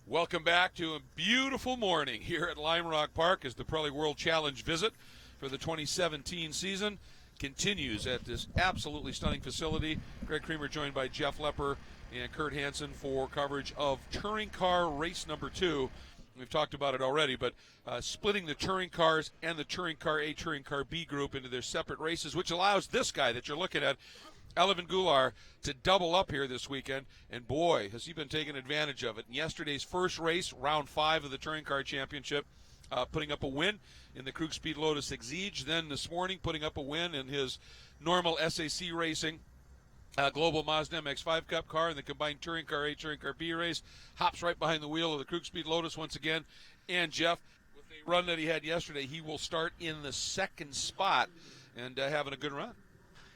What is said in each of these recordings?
Welcome back to a beautiful morning here at Lime Rock Park as the Pirelli World Challenge visit for the 2017 season continues at this absolutely stunning facility. Greg Creamer joined by Jeff Lepper and Kurt Hansen for coverage of Touring Car Race number 2. We've talked about it already, but splitting the Touring Cars and the Touring Car A, Touring Car B group into their separate races, which allows this guy that you're looking at, Elvin Goulart, to double up here this weekend, and boy, has he been taking advantage of it. In yesterday's first race, round 5 of the Touring Car Championship, putting up a win in the Krug Speed Lotus Exige. Then this morning, putting up a win in his normal SAC Racing Global Mazda MX-5 Cup car in the combined Touring Car A, Touring Car B race. Hops right behind the wheel of the Krug Speed Lotus once again. And Jeff, with the run that he had yesterday, he will start in the second spot and having a good run.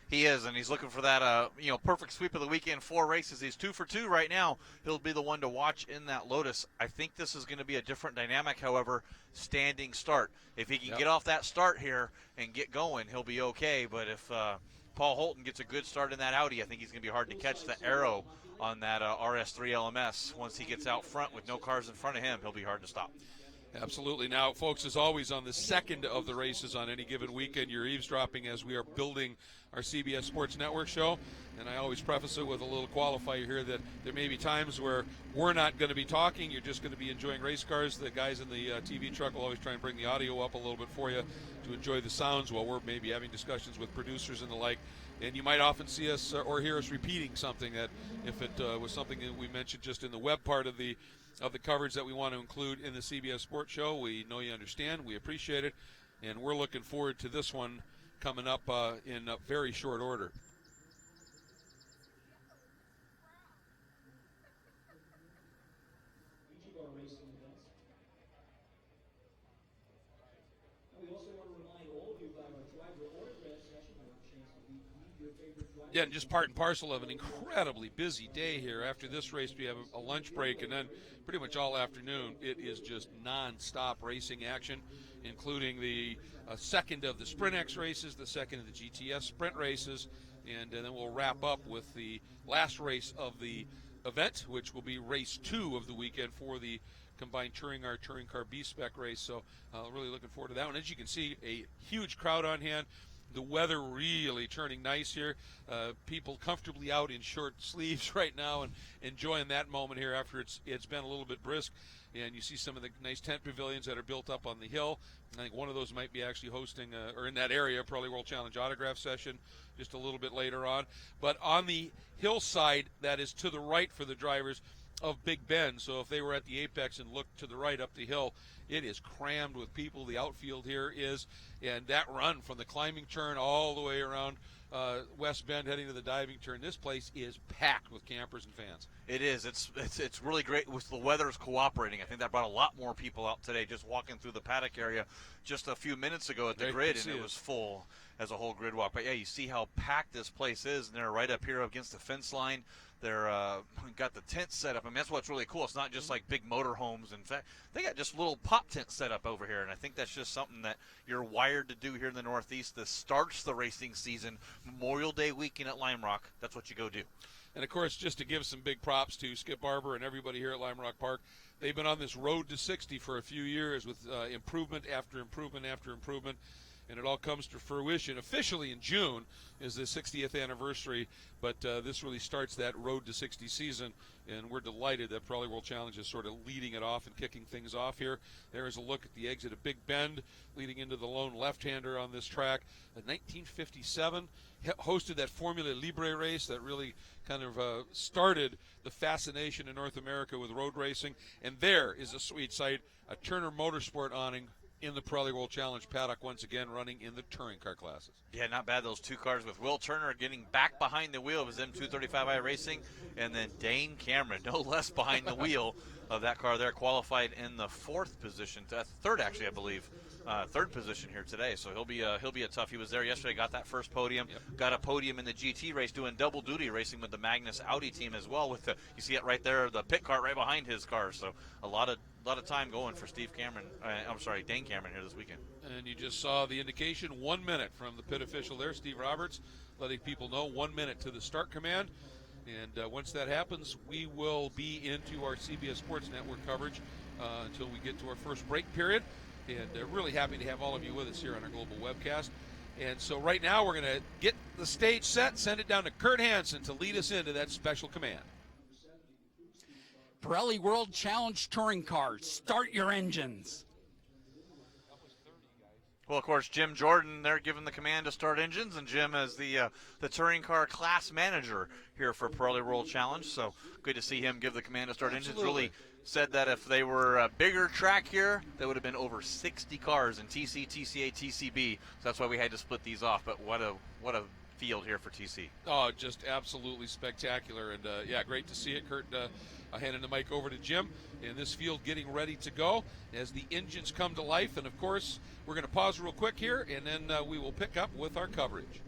He is, and he's looking for that, perfect sweep of the weekend. 4 races. He's 2 for 2 right now. He'll be the one to watch in that Lotus. I think this is going to be a different dynamic, however, standing start. If he can get off that start here and get going, he'll be okay. But if Paul Holton gets a good start in that Audi, I think he's going to be hard to catch the arrow on that RS3 LMS. Once he gets out front with no cars in front of him, he'll be hard to stop. Absolutely. Now, folks, as always, on the second of the races on any given weekend, you're eavesdropping as we are building our CBS Sports Network show. And I always preface it with a little qualifier here that there may be times where we're not going to be talking. You're just going to be enjoying race cars. The guys in the TV truck will always try and bring the audio up a little bit for you to enjoy the sounds while we're maybe having discussions with producers and the like. And you might often see us or hear us repeating something that if it was something that we mentioned just in the web part of the coverage that we want to include in the CBS Sports Show. We know you understand. We appreciate it. And we're looking forward to this one coming up in very short order. Yeah, and just part and parcel of an incredibly busy day here. After this race, we have a lunch break, and then pretty much all afternoon, it is just non-stop racing action, including the second of the Sprint X races, the second of the GTS Sprint races, and then we'll wrap up with the last race of the event, which will be race 2 of the weekend for the combined Touring Car B spec race. So really looking forward to that one. As you can see, a huge crowd on hand. The weather really turning nice here. People comfortably out in short sleeves right now and enjoying that moment here after it's been a little bit brisk. And you see some of the nice tent pavilions that are built up on the hill. I think one of those might be actually hosting, or in that area, probably World Challenge autograph session just a little bit later on. But on the hillside that is to the right for the drivers of Big Bend, so if they were at the apex and looked to the right up the hill, it is crammed with people. The outfield here is, and that run from the climbing turn all the way around West Bend heading to the diving turn, this place is packed with campers and fans. It is. It's really great with the weather's cooperating. I think that brought a lot more people out today just walking through the paddock area just a few minutes ago at the grid, and it was full as a whole grid walk. But, yeah, you see how packed this place is, and they're right up here against the fence line. They're got the tent set up. I mean, that's what's really cool. It's not just like big motorhomes. In fact, they got just little pop tents set up over here, and I think that's just something that you're wired to do here in the Northeast. This starts the racing season, Memorial Day weekend at Lime Rock. That's what you go do. And, of course, just to give some big props to Skip Barber and everybody here at Lime Rock Park, they've been on this road to 60 for a few years with improvement after improvement after improvement. And it all comes to fruition. Officially in June is the 60th anniversary, but this really starts that Road to 60 season, and we're delighted that Pirelli World Challenge is sort of leading it off and kicking things off here. There is a look at the exit of Big Bend, leading into the lone left-hander on this track. In 1957, hosted that Formula Libre race that really kind of started the fascination in North America with road racing. And there is a sweet sight, a Turner Motorsport awning in the Pirelli World Challenge paddock once again, running in the touring car classes. Yeah, not bad, those two cars with Will Turner getting back behind the wheel of his M235i Racing, and then Dane Cameron, no less behind the wheel of that car there, qualified in the third actually, I believe. Third position here today, so he'll be a tough. He was there yesterday, got that first podium, got a podium in the GT race, doing double duty racing with the Magnus Audi team as well. With you see it right there, the pit cart right behind his car. So a lot of time going for Dane Cameron here this weekend. And you just saw the indication, 1 minute from the pit official there, Steve Roberts, letting people know 1 minute to the start command. And once that happens, we will be into our CBS Sports Network coverage until we get to our first break period. And really happy to have all of you with us here on our global webcast. And so right now we're going to get the stage set, send it down to Kurt Hansen to lead us into that special command. Pirelli World Challenge Touring Cars, start your engines. Well, of course, Jim Jordan, they're given the command to start engines, and Jim is the touring car class manager here for Pirelli World Challenge. So good to see him give the command to start engines. Really said that if they were a bigger track here, there would have been over 60 cars in TC, TCA, TCB. So that's why we had to split these off. But what a field here for TC. Oh, just absolutely spectacular. And, yeah, great to see it. Kurt, handing the mic over to Jim. And this field getting ready to go as the engines come to life. And, of course, we're going to pause real quick here, and then we will pick up with our coverage.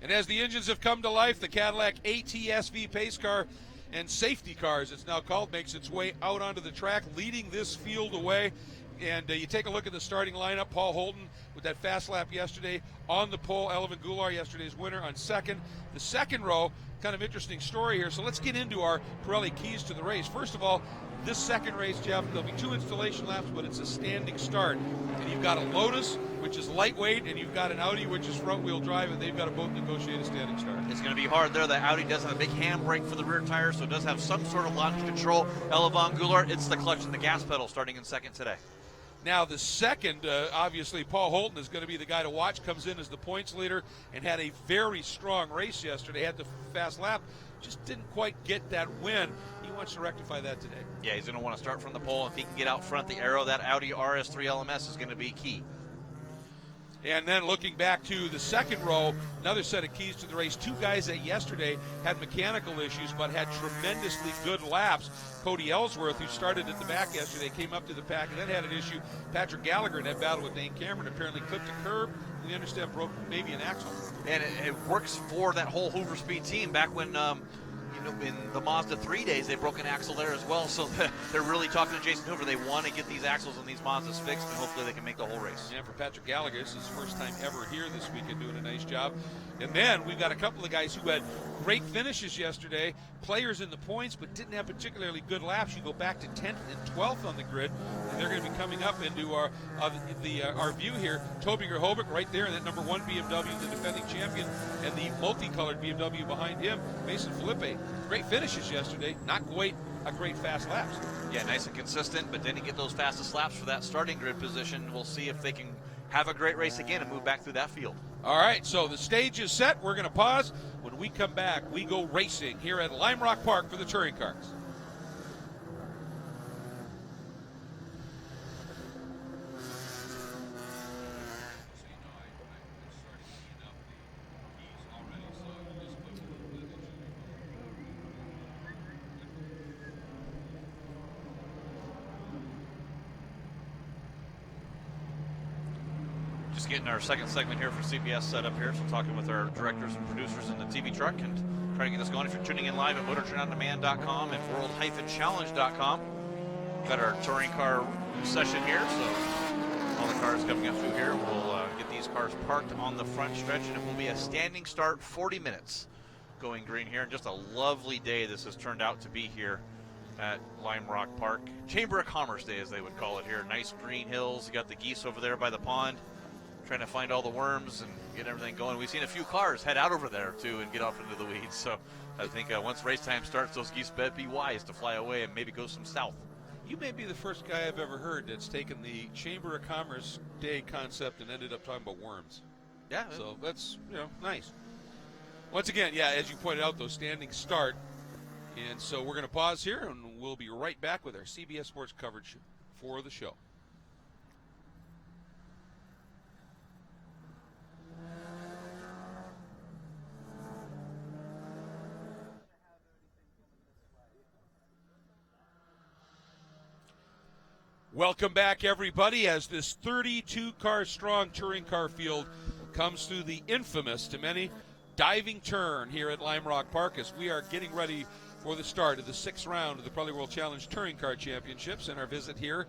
And as the engines have come to life, the Cadillac ATSV pace car and safety cars, it's now called, makes its way out onto the track, leading this field away. And you take a look at the starting lineup. Paul Holden with that fast lap yesterday on the pole. Elvin Goulart, yesterday's winner, on second. The second row, kind of interesting story here. So let's get into our Pirelli keys to the race. First of all, this second race, Jeff, there'll be 2 installation laps, but it's a standing start. And you've got a Lotus, which is lightweight, and you've got an Audi, which is front-wheel drive, and they've got to both negotiate a standing start. It's going to be hard there. The Audi does have a big handbrake for the rear tire, so it does have some sort of launch control. Elvin Goulart, it's the clutch and the gas pedal starting in second today. Now, the second, obviously, Paul Holden is going to be the guy to watch. Comes in as the points leader and had a very strong race yesterday. Had the fast lap, just didn't quite get that win. He wants to rectify that today. Yeah, he's going to want to start from the pole. If he can get out front, the aero, that Audi RS3 LMS is going to be key. And then looking back to the second row, another set of keys to the race. 2 guys that yesterday had mechanical issues but had tremendously good laps. Cody Ellsworth, who started at the back yesterday, came up to the pack and then had an issue. Patrick Gallagher in that battle with Dane Cameron apparently clipped a curb. We understand broke maybe an axle. And it works for that whole Hoover Speed team. Back when in the Mazda 3 days, they broke an axle there as well. So they're really talking to Jason Hoover. They want to get these axles and these Mazdas fixed, and hopefully they can make the whole race. Yeah, for Patrick Gallagher, this is his first time ever here this weekend, doing a nice job. And then we've got a couple of guys who had great finishes yesterday, players in the points, but didn't have particularly good laps. You go back to 10th and 12th on the grid, and they're going to be coming up into our view here. Toby Gerhovic right there in that number 1 BMW, the defending champion, and the multicolored BMW behind him, Mason Felipe. Great finishes yesterday, not quite a great fast laps. Yeah, nice and consistent, but didn't get those fastest laps for that starting grid position. We'll see if they can have a great race again and move back through that field. All right, so the stage is set. We're going to pause. When we come back, we go racing here at Lime Rock Park for the touring cars. Just getting our second segment here for CBS set up here. So talking with our directors and producers in the TV truck and trying to get us going. If you're tuning in live at MotorTrendOnDemand.com and World-Challenge.com, got our touring car session here. So all the cars coming up through here. We'll get these cars parked on the front stretch, and it will be a standing start, 40 minutes going green here. And just a lovely day this has turned out to be here at Lime Rock Park. Chamber of Commerce Day, as they would call it here. Nice green hills. You got the geese over there by the pond, trying to find all the worms and get everything going. We've seen a few cars head out over there too and get off into the weeds. So I think once race time starts, those geese better be wise to fly away and maybe go some south. You may be the first guy I've ever heard that's taken the Chamber of Commerce Day concept and ended up talking about worms. Yeah. So that's, nice. Once again, yeah, as you pointed out, though, standing start. And so we're going to pause here, and we'll be right back with our CBS Sports coverage for the show. Welcome back, everybody, as this 32-car-strong touring car field comes through the infamous, to many, diving turn here at Lime Rock Park as we are getting ready for the start of the 6th round of the Pirelli World Challenge Touring Car Championships, and our visit here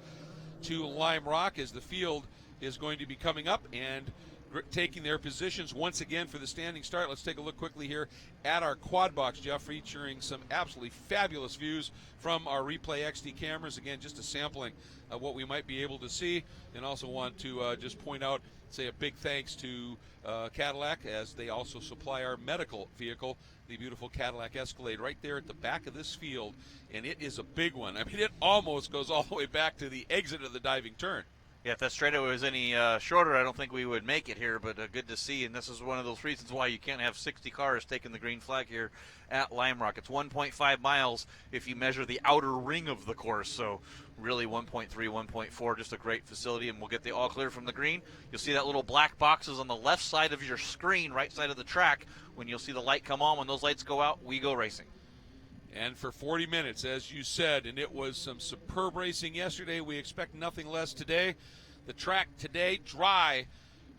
to Lime Rock as the field is going to be coming up. And taking their positions once again for the standing start. Let's take a look quickly here at our quad box, Jeff, featuring some absolutely fabulous views from our Replay XD cameras. Again, just a sampling of what we might be able to see. And also want to just point out, say a big thanks to Cadillac, as they also supply our medical vehicle, the beautiful Cadillac Escalade, right there at the back of this field. And it is a big one. I mean, it almost goes all the way back to the exit of the diving turn. Yeah, if that straightaway was any shorter, I don't think we would make it here, but good to see. And this is one of those reasons why you can't have 60 cars taking the green flag here at Lime Rock. It's 1.5 miles if you measure the outer ring of the course, so really 1.3, 1.4, just a great facility, and we'll get the all clear from the green. You'll see that little black boxes on the left side of your screen, right side of the track. When you'll see the light come on, when those lights go out, we go racing. And for 40 minutes, as you said, and it was some superb racing yesterday. We expect nothing less today. The track today, dry,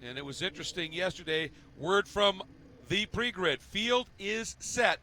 and it was interesting yesterday. Word from the pre-grid, field is set.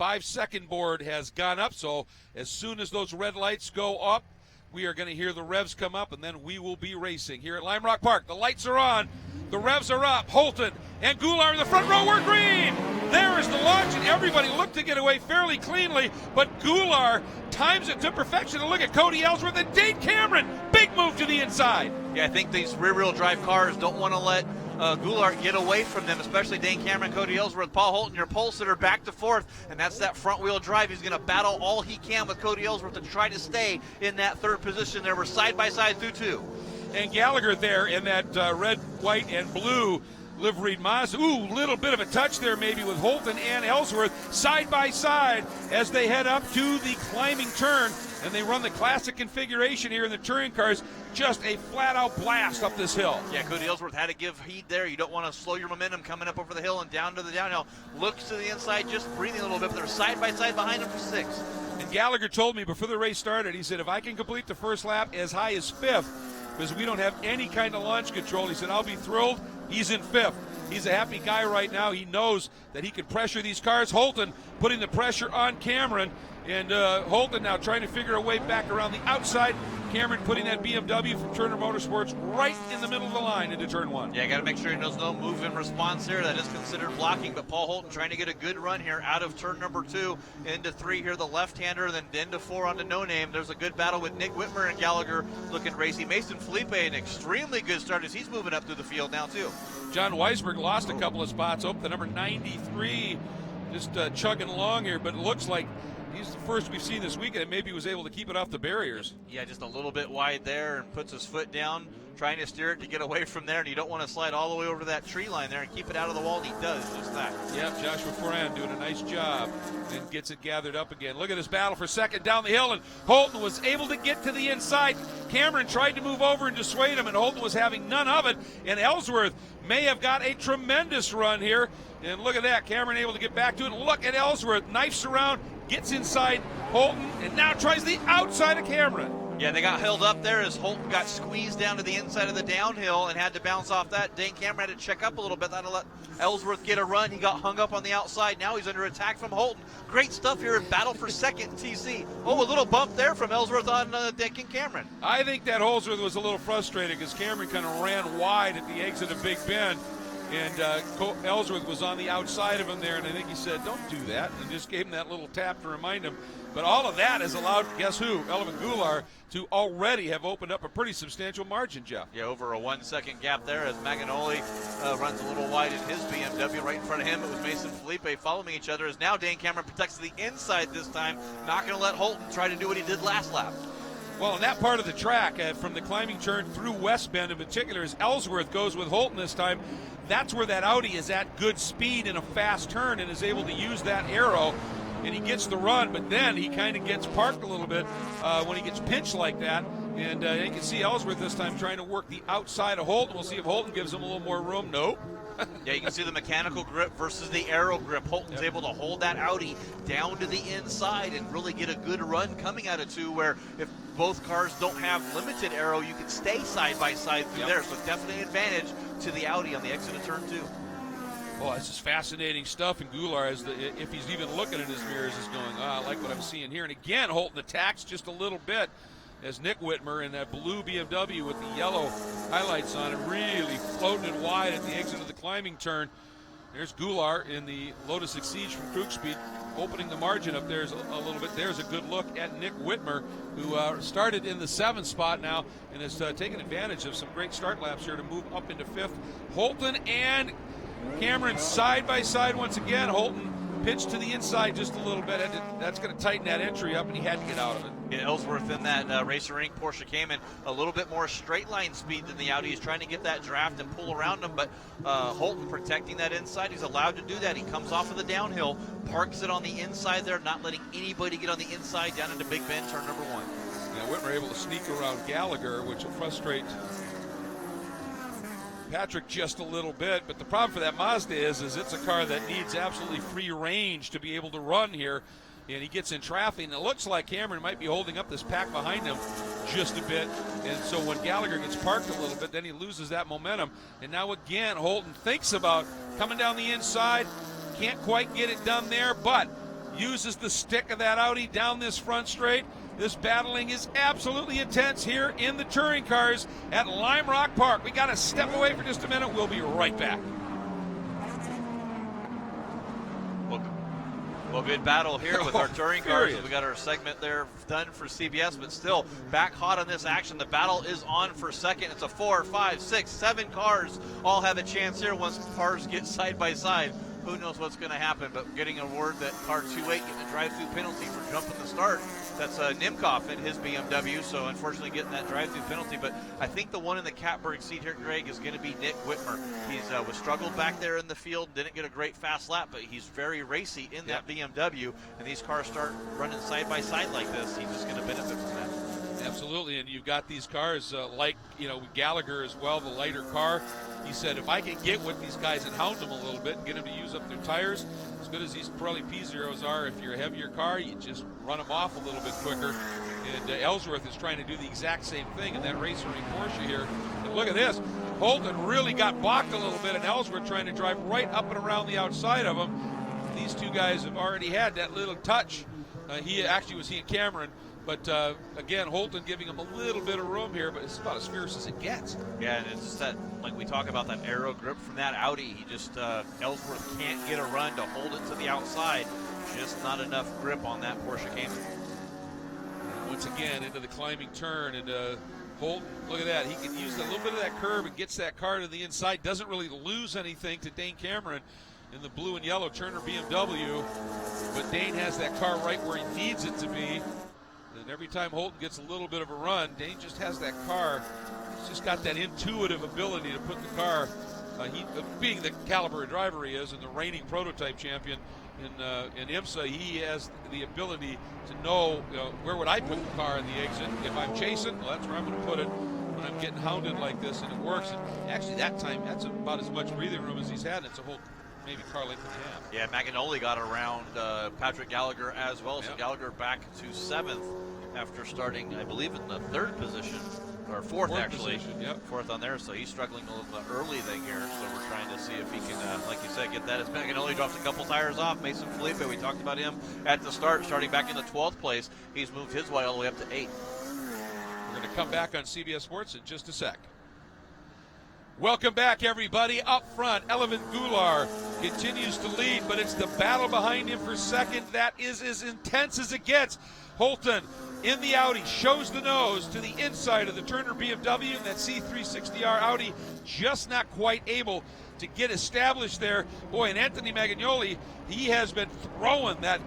5-second board has gone up, so as soon as those red lights go up, we are going to hear the revs come up, and then we will be racing here at Lime Rock Park. The lights are on. The revs are up. Holton and Goulart in the front row. We're green. There is the launch, and everybody looked to get away fairly cleanly, but Goulart times it to perfection. And look at Cody Ellsworth and Dane Cameron. Big move to the inside. Yeah, I think these rear-wheel drive cars don't want to let Goulart get away from them, especially Dane Cameron, Cody Ellsworth, Paul Holton, your pole sitter, back to fourth, and that's that front-wheel drive. He's going to battle all he can with Cody Ellsworth to try to stay in that third position. They were side-by-side through two. And Gallagher there in that red, white, and blue liveried Mazda. Ooh, little bit of a touch there maybe with Holton and Ellsworth side by side as they head up to the climbing turn. And they run the classic configuration here in the touring cars. Just a flat-out blast up this hill. Yeah, Cody Ellsworth had to give heed there. You don't want to slow your momentum coming up over the hill and down to the downhill. Looks to the inside, just breathing a little bit, but they're side by side behind him for sixth. And Gallagher told me before the race started, he said, if I can complete the first lap as high as fifth, because we don't have any kind of launch control, he said, I'll be thrilled. He's in fifth. He's a happy guy right now. He knows that he can pressure these cars. Holton putting the pressure on Cameron, and Holton now trying to figure a way back around the outside. Cameron putting that BMW from Turner Motorsports right in the middle of the line into turn one. Yeah, got to make sure he knows no move in response here. That is considered blocking, but Paul Holton trying to get a good run here out of turn number 2 into 3 here, the left-hander, then into 4 onto No Name. There's a good battle with Nick Whitmer and Gallagher looking racy. Mason Felipe, an extremely good start as he's moving up through the field now too. John Weisberg lost a couple of spots. The number 93 just chugging along here, but it looks like he's the first we've seen this weekend. Maybe he was able to keep it off the barriers. Yeah, just a little bit wide there and puts his foot down, trying to steer it to get away from there. And you don't want to slide all the way over to that tree line there and keep it out of the wall. And he does just that. Yep, Joshua Foran doing a nice job and gets it gathered up again. Look at this battle for second down the hill, and Holton was able to get to the inside. Cameron tried to move over and dissuade him, and Holton was having none of it. And Ellsworth may have got a tremendous run here. And look at that, Cameron able to get back to it. Look at Ellsworth, knifes around, gets inside Holton, and now tries the outside of Cameron. Yeah, they got held up there as Holton got squeezed down to the inside of the downhill and had to bounce off that. Dane Cameron had to check up a little bit. That'll let Ellsworth get a run. He got hung up on the outside. Now he's under attack from Holton. Great stuff here in battle for second TC. Oh, a little bump there from Ellsworth on Dane Cameron. I think that Ellsworth was a little frustrated because Cameron kind of ran wide at the exit of Big Bend. And Ellsworth was on the outside of him there, and I think he said, don't do that, and just gave him that little tap to remind him. But all of that has allowed, guess who, Elvin Goulart, to already have opened up a pretty substantial margin, Jeff. Yeah, over a 1 second gap there as Maganoli runs a little wide in his BMW. Right in front of him, it was Mason Felipe following each other as now Dane Cameron protects the inside this time. Not going to let Holton try to do what he did last lap. Well, in that part of the track, from the climbing turn through West Bend in particular, as Ellsworth goes with Holton this time, that's where that Audi is at good speed in a fast turn and is able to use that arrow, and he gets the run, but then he kind of gets parked a little bit when he gets pinched like that. And you can see Ellsworth this time trying to work the outside of Holton. We'll see if Holton gives him a little more room. Nope. Yeah, you can see the mechanical grip versus the aero grip. Holton's able to hold that Audi down to the inside and really get a good run coming out of 2, where if both cars don't have limited aero, you can stay side by side through there. So definitely an advantage to the Audi on the exit of turn 2. Well, this is fascinating stuff, and Goulart, if he's even looking at his mirrors, is going, I like what I'm seeing here. And again, Holton attacks just a little bit as Nick Whitmer in that blue BMW with the yellow highlights on it, really floating it wide at the exit of the climbing turn. There's Goulart in the Lotus Exige from Krug-Speed, opening the margin up there a little bit. There's a good look at Nick Whitmer, who started in the 7th spot now and has taken advantage of some great start laps here to move up into 5th. Holton and Cameron side by side once again. Holton pitched to the inside just a little bit. That's going to tighten that entry up, and he had to get out of it. Yeah, Ellsworth in that Racer Inc. Porsche Cayman, a little bit more straight line speed than the Audi. He's trying to get that draft and pull around him, but Holton protecting that inside. He's allowed to do that. He comes off of the downhill, parks it on the inside there, not letting anybody get on the inside down into Big Bend, turn number 1. Yeah, Whitmer able to sneak around Gallagher, which will frustrate Patrick just a little bit, but the problem for that Mazda is it's a car that needs absolutely free range to be able to run here, and he gets in traffic, and it looks like Cameron might be holding up this pack behind him just a bit, and so when Gallagher gets parked a little bit, then he loses that momentum, and now again Holton thinks about coming down the inside, can't quite get it done there, but uses the stick of that Audi down this front straight. This battling is absolutely intense here in the touring cars at Lime Rock Park. We got to step away for just a minute. We'll be right back. Well, good battle here with our touring cars. We got our segment there done for CBS, but still back hot on this action. The battle is on for second. It's a 4, 5, 6, 7 cars all have a chance here once cars get side by side. Who knows what's going to happen, but getting a word that car 2-8 getting a drive-through penalty for jumping the start. That's Nimkoff in his BMW, so unfortunately getting that drive-through penalty. But I think the one in the Catbird seat here, Greg, is going to be Nick Whitmer. He's was struggled back there in the field, didn't get a great fast lap, but he's very racy in that BMW, and these cars start running side by side like this. He's just going to benefit from that. Absolutely, and you've got these cars like, Gallagher as well, the lighter car. He said, if I can get with these guys and hound them a little bit and get them to use up their tires, as good as these Pirelli P0s are, if you're a heavier car, you just run them off a little bit quicker. And Ellsworth is trying to do the exact same thing in that Racer Inc. Porsche here. And look at this. Holton really got balked a little bit, and Ellsworth trying to drive right up and around the outside of him. These two guys have already had that little touch. He and Cameron. But, again, Holton giving him a little bit of room here, but it's about as fierce as it gets. Yeah, and it's just that, like we talk about that aero grip from that Audi. He just, Ellsworth can't get a run to hold it to the outside. Just not enough grip on that Porsche Cayman. Once again, into the climbing turn, and Holton, look at that. He can use a little bit of that curve and gets that car to the inside. Doesn't really lose anything to Dane Cameron in the blue and yellow Turner BMW. But Dane has that car right where he needs it to be. And every time Holton gets a little bit of a run, Dane just has that car. He's just got that intuitive ability to put the car, being the caliber of driver he is and the reigning prototype champion in IMSA, he has the ability to know, where would I put the car in the exit. If I'm chasing, well, that's where I'm going to put it when I'm getting hounded like this, and it works. And actually, that time, that's about as much breathing room as he's had. It's a whole maybe car length and a half. Yeah, Maganoli got around Patrick Gallagher as well, so Gallagher back to 7th after starting, I believe, in the 3rd position, or 4th actually. Position, 4th on there, so he's struggling a little bit early thing here, so we're trying to see if he can, like you said, get that. As Maganoli drops a couple tires off. Mason Felipe, we talked about him at the start, starting back in the 12th place. He's moved his way all the way up to 8th. We're going to come back on CBS Sports in just a sec. Welcome back, everybody. Up front, Elevin Goulart continues to lead, but it's the battle behind him for second that is as intense as it gets. Holton in the Audi shows the nose to the inside of the Turner BMW, and that C360R Audi just not quite able to get established there. Boy, and Anthony Magnoli, he has been throwing that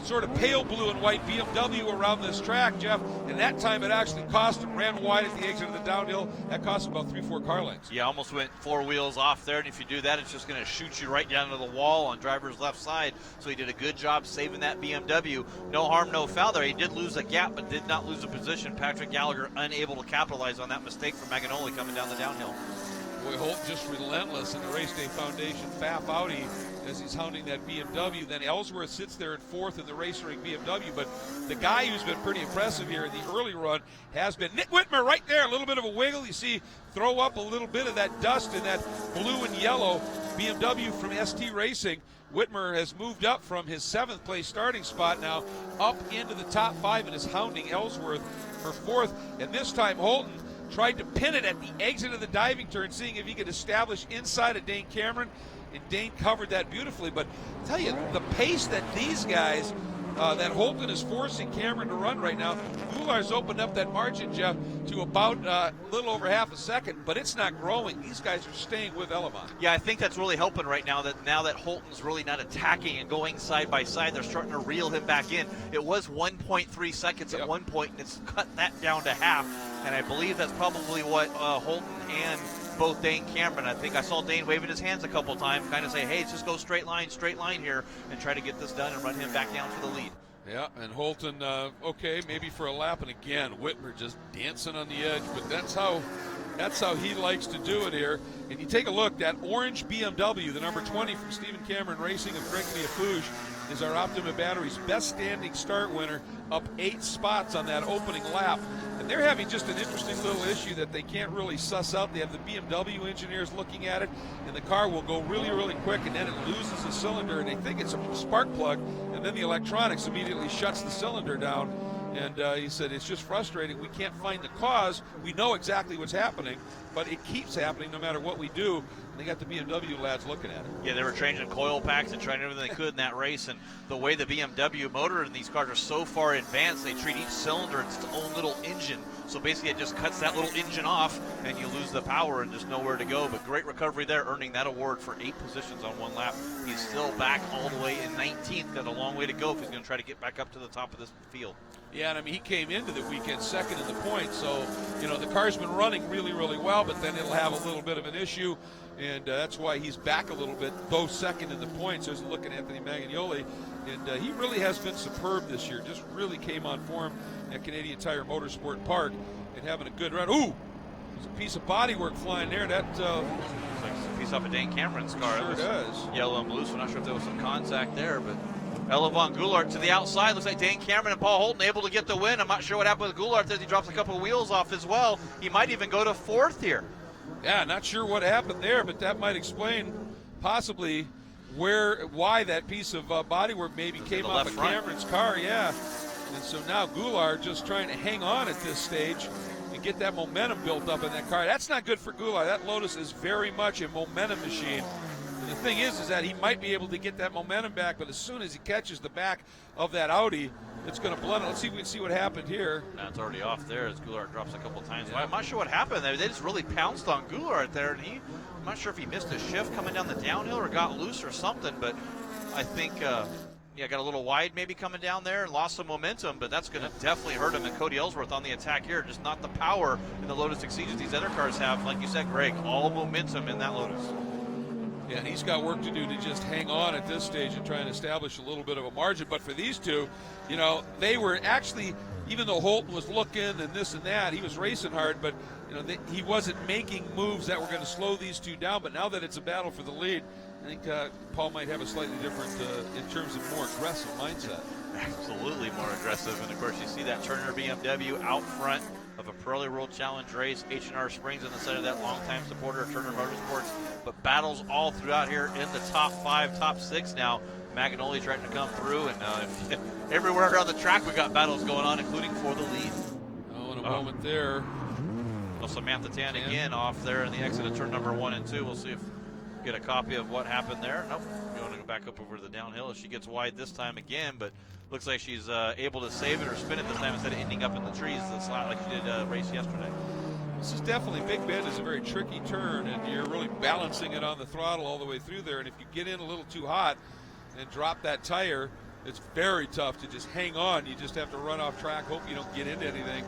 sort of pale blue and white BMW around this track, Jeff, and that time it actually cost him, ran wide at the exit of the downhill. That cost him about 3-4 car lengths. Yeah, almost went 4 wheels off there, and if you do that, it's just going to shoot you right down to the wall on driver's left side. So he did a good job saving that BMW. No harm, no foul there. He did lose a gap, but did not lose a position. Patrick Gallagher unable to capitalize on that mistake from Maganoli coming down the downhill. Boy, Holt just relentless in the Race Day Foundation FAP Audi as he's hounding that BMW. Then Ellsworth sits there in 4th in the Racer Inc. BMW. But the guy who's been pretty impressive here in the early run has been Nick Whitmer right there. A little bit of a wiggle. You see throw up a little bit of that dust in that blue and yellow BMW from ST Racing. Whitmer has moved up from his 7th place starting spot now up into the top 5 and is hounding Ellsworth for 4th. And this time Holton tried to pin it at the exit of the diving turn, seeing if he could establish inside of Dane Cameron. And Dane covered that beautifully. But I'll tell you, the pace that these guys, that Holton is forcing Cameron to run right now, Goulart's opened up that margin, Jeff, to about a little over half a second, but it's not growing. These guys are staying with Elevon. Yeah, I think that's really helping right now that Holton's really not attacking and going side by side, they're starting to reel him back in. It was 1.3 seconds at one point, and it's cut that down to half, and I believe that's probably what Holton and both Dane Cameron, I think I saw Dane waving his hands a couple times, kind of say, hey, just go straight line here, and try to get this done and run him back down for the lead. Yeah, and Holton, okay, maybe for a lap, and again, Whitmer just dancing on the edge, but that's how he likes to do it here. And you take a look, that orange BMW, the number 20 from Stephen Cameron Racing of Greg Liafouge, is our Optima Batteries best standing start winner, up 8 spots on that opening lap. And they're having just an interesting little issue that they can't really suss out. They have the BMW engineers looking at it, and the car will go really, really quick, and then it loses a cylinder, and they think it's a spark plug, and then the electronics immediately shuts the cylinder down. And he said, it's just frustrating. We can't find the cause. We know exactly what's happening, but it keeps happening no matter what we do. And they got the BMW lads looking at it. Yeah, they were changing coil packs and trying everything they could in that race. And the way the BMW motor in these cars are so far advanced, they treat each cylinder as its own little engine. So basically it just cuts that little engine off, and you lose the power and just nowhere to go. But great recovery there, earning that award for 8 positions on one lap. He's still back all the way in 19th. Got a long way to go if he's going to try to get back up to the top of this field. Yeah, and I mean, he came into the weekend second in the points, so, you know, the car's been running really, really well, but then it'll have a little bit of an issue, and that's why he's back a little bit, though second in the points. There's a look at Anthony Magagnoli, and he really has been superb this year, just really came on form at Canadian Tire Motorsport Park and having a good run. Ooh, there's a piece of bodywork flying there. That looks like it's a piece off of Dane Cameron's car. Sure does. Yellow and blue, so I'm not sure if there was some contact there, but Elevon Goulart to the outside. Looks like Dane Cameron and Paul Holton able to get the win. I'm not sure what happened with Goulart as he drops a couple of wheels off as well. He might even go to 4th here. Yeah, not sure what happened there, but that might explain possibly why that piece of bodywork maybe came off of Cameron's car. Yeah, and so now Goulart just trying to hang on at this stage and get that momentum built up in that car. That's not good for Goulart. That Lotus is very much a momentum machine. And the thing is that he might be able to get that momentum back, but as soon as he catches the back of that Audi, it's going to blunt it. Let's see if we can see what happened here. That's already off there as Goulart drops a couple times. Yeah. I'm not sure what happened there. They just really pounced on Goulart there, and I'm not sure if he missed a shift coming down the downhill or got loose or something, but I think, got a little wide maybe coming down there and lost some momentum, but that's going to definitely hurt him. And Cody Ellsworth on the attack here, just not the power in the Lotus 6 that these other cars have. Like you said, Greg, all momentum in that Lotus. Yeah, and he's got work to do to just hang on at this stage and try and establish a little bit of a margin. But for these two, you know, they were actually, even though Holton was looking and this and that, he was racing hard, but, you know, he wasn't making moves that were going to slow these two down. But now that it's a battle for the lead, I think Paul might have a slightly different, in terms of more aggressive mindset. Absolutely more aggressive. And, of course, you see that Turner BMW out front of a Pirelli World Challenge race. H&R Springs in the center of that, longtime supporter of Turner Motorsports, but battles all throughout here in the top 5, top 6 now. Magagnoli trying to come through, and everywhere around the track we got battles going on, including for the lead. Oh, in a moment there. Well, Samantha Tan again off there in the exit of turn number 1 and 2. We'll see if we get a copy of what happened there. Nope, we want to go back up over to the downhill as she gets wide this time again, but looks like she's able to save it or spin it this time instead of ending up in the trees like she did race yesterday. This is definitely, Big Bend is a very tricky turn, and you're really balancing it on the throttle all the way through there. And if you get in a little too hot and drop that tire, it's very tough to just hang on. You just have to run off track, hope you don't get into anything,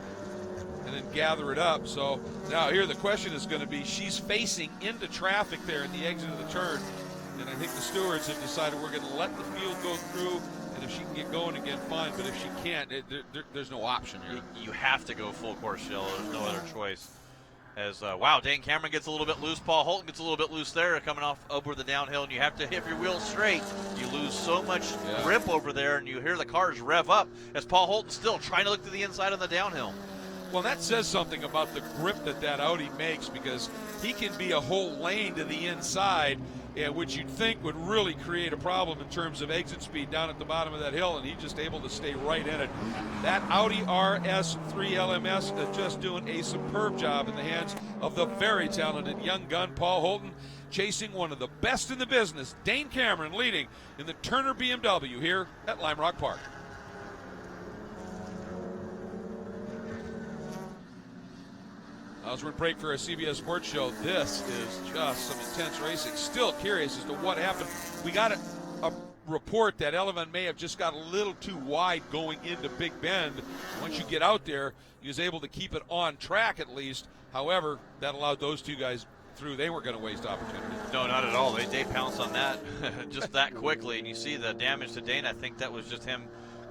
and then gather it up. So now here the question is going to be, she's facing into traffic there at the exit of the turn, and I think the stewards have decided we're going to let the field go through, and if she can get going again, fine, but if she can't, there's no option here. You have to go full course, Shell. There's no other choice. As, wow, Dane Cameron gets a little bit loose. Paul Holton gets a little bit loose there coming off over the downhill, and you have to hit your wheels straight. You lose so much grip over there, and you hear the cars rev up as Paul Holton's still trying to look to the inside on the downhill. Well, that says something about the grip that Audi makes, because he can be a whole lane to the inside, and which you'd think would really create a problem in terms of exit speed down at the bottom of that hill, and he's just able to stay right in it. That Audi RS3 LMS just doing a superb job in the hands of the very talented young gun Paul Holton, chasing one of the best in the business, Dane Cameron, leading in the Turner BMW here at Lime Rock Park. As we break for a CBS Sports Show, this is just some intense racing. Still curious as to what happened. We got a report that Elevan may have just got a little too wide going into Big Bend. Once you get out there, he was able to keep it on track at least. However, that allowed those two guys through. They weren't going to waste opportunity. No, not at all. They pounced on that just that quickly. And you see the damage to Dane. I think that was just him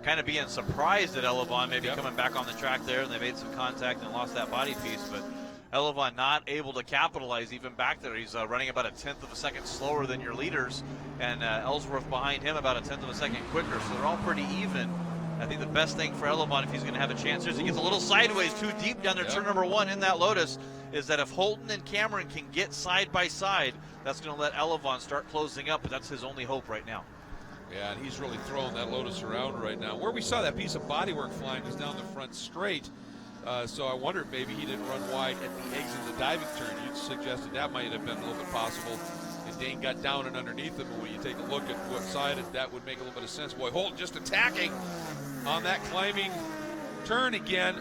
kind of being surprised at Elevan maybe coming back on the track there, and they made some contact and lost that body piece. But Elevan not able to capitalize even back there. He's running about a 1/10 of a second slower than your leaders, and Ellsworth behind him about a 1/10 of a second quicker, so they're all pretty even. I think the best thing for Elevan, if he's going to have a chance here, is he gets a little sideways too deep down there, turn number 1 in that Lotus, is that if Holton and Cameron can get side by side, that's going to let Elevan start closing up, but that's his only hope right now. Yeah, and he's really throwing that Lotus around right now. Where we saw that piece of bodywork flying was down the front straight. So I wondered maybe he didn't run wide at the exit of the diving turn. You suggested that might have been a little bit possible. And Dane got down and underneath him. And when you take a look at what side, that would make a little bit of sense. Boy, Holton just attacking on that climbing turn again.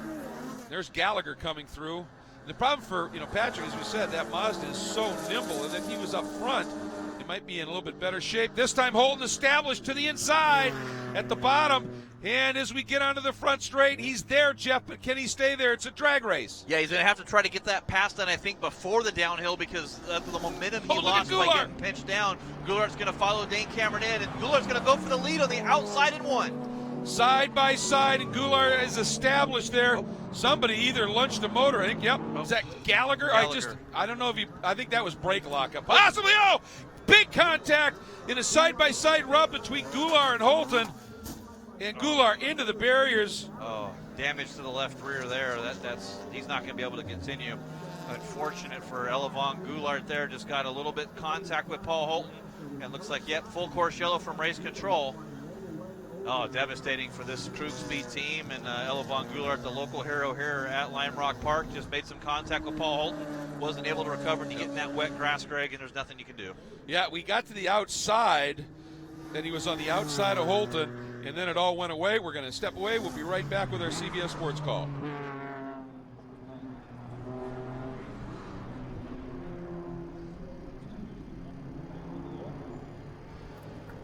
There's Gallagher coming through. And the problem for Patrick, as we said, that Mazda is so nimble, and if he was up front, he might be in a little bit better shape. This time Holton established to the inside at the bottom. And as we get onto the front straight, he's there, Jeff, but can he stay there? It's a drag race. Yeah, he's going to have to try to get that past then, I think, before the downhill, because the momentum he lost by getting pinched down. Goulart's going to follow Dane Cameron in, and Goulart's going to go for the lead on the outside in 1. Side by side, and Goulart is established there. Somebody either lunched a motor, I think, Is that Gallagher? I don't know if I think that was brake lockup. Possibly, big contact in a side-by-side rub between Goulart and Holton. And Goulart into the barriers. Oh, damage to the left rear there. He's not going to be able to continue. Unfortunate for Elevan. Goulart there just got a little bit contact with Paul Holton. And looks like, full course yellow from race control. Oh, devastating for this Krug Speed team. And Elevan Goulart, the local hero here at Lime Rock Park, just made some contact with Paul Holton. Wasn't able to recover to get in that wet grass, Greg, and there's nothing you can do. Yeah, we got to the outside. Then he was on the outside of Holton. And then it all went away. We're going to step away. We'll be right back with our CBS Sports Call.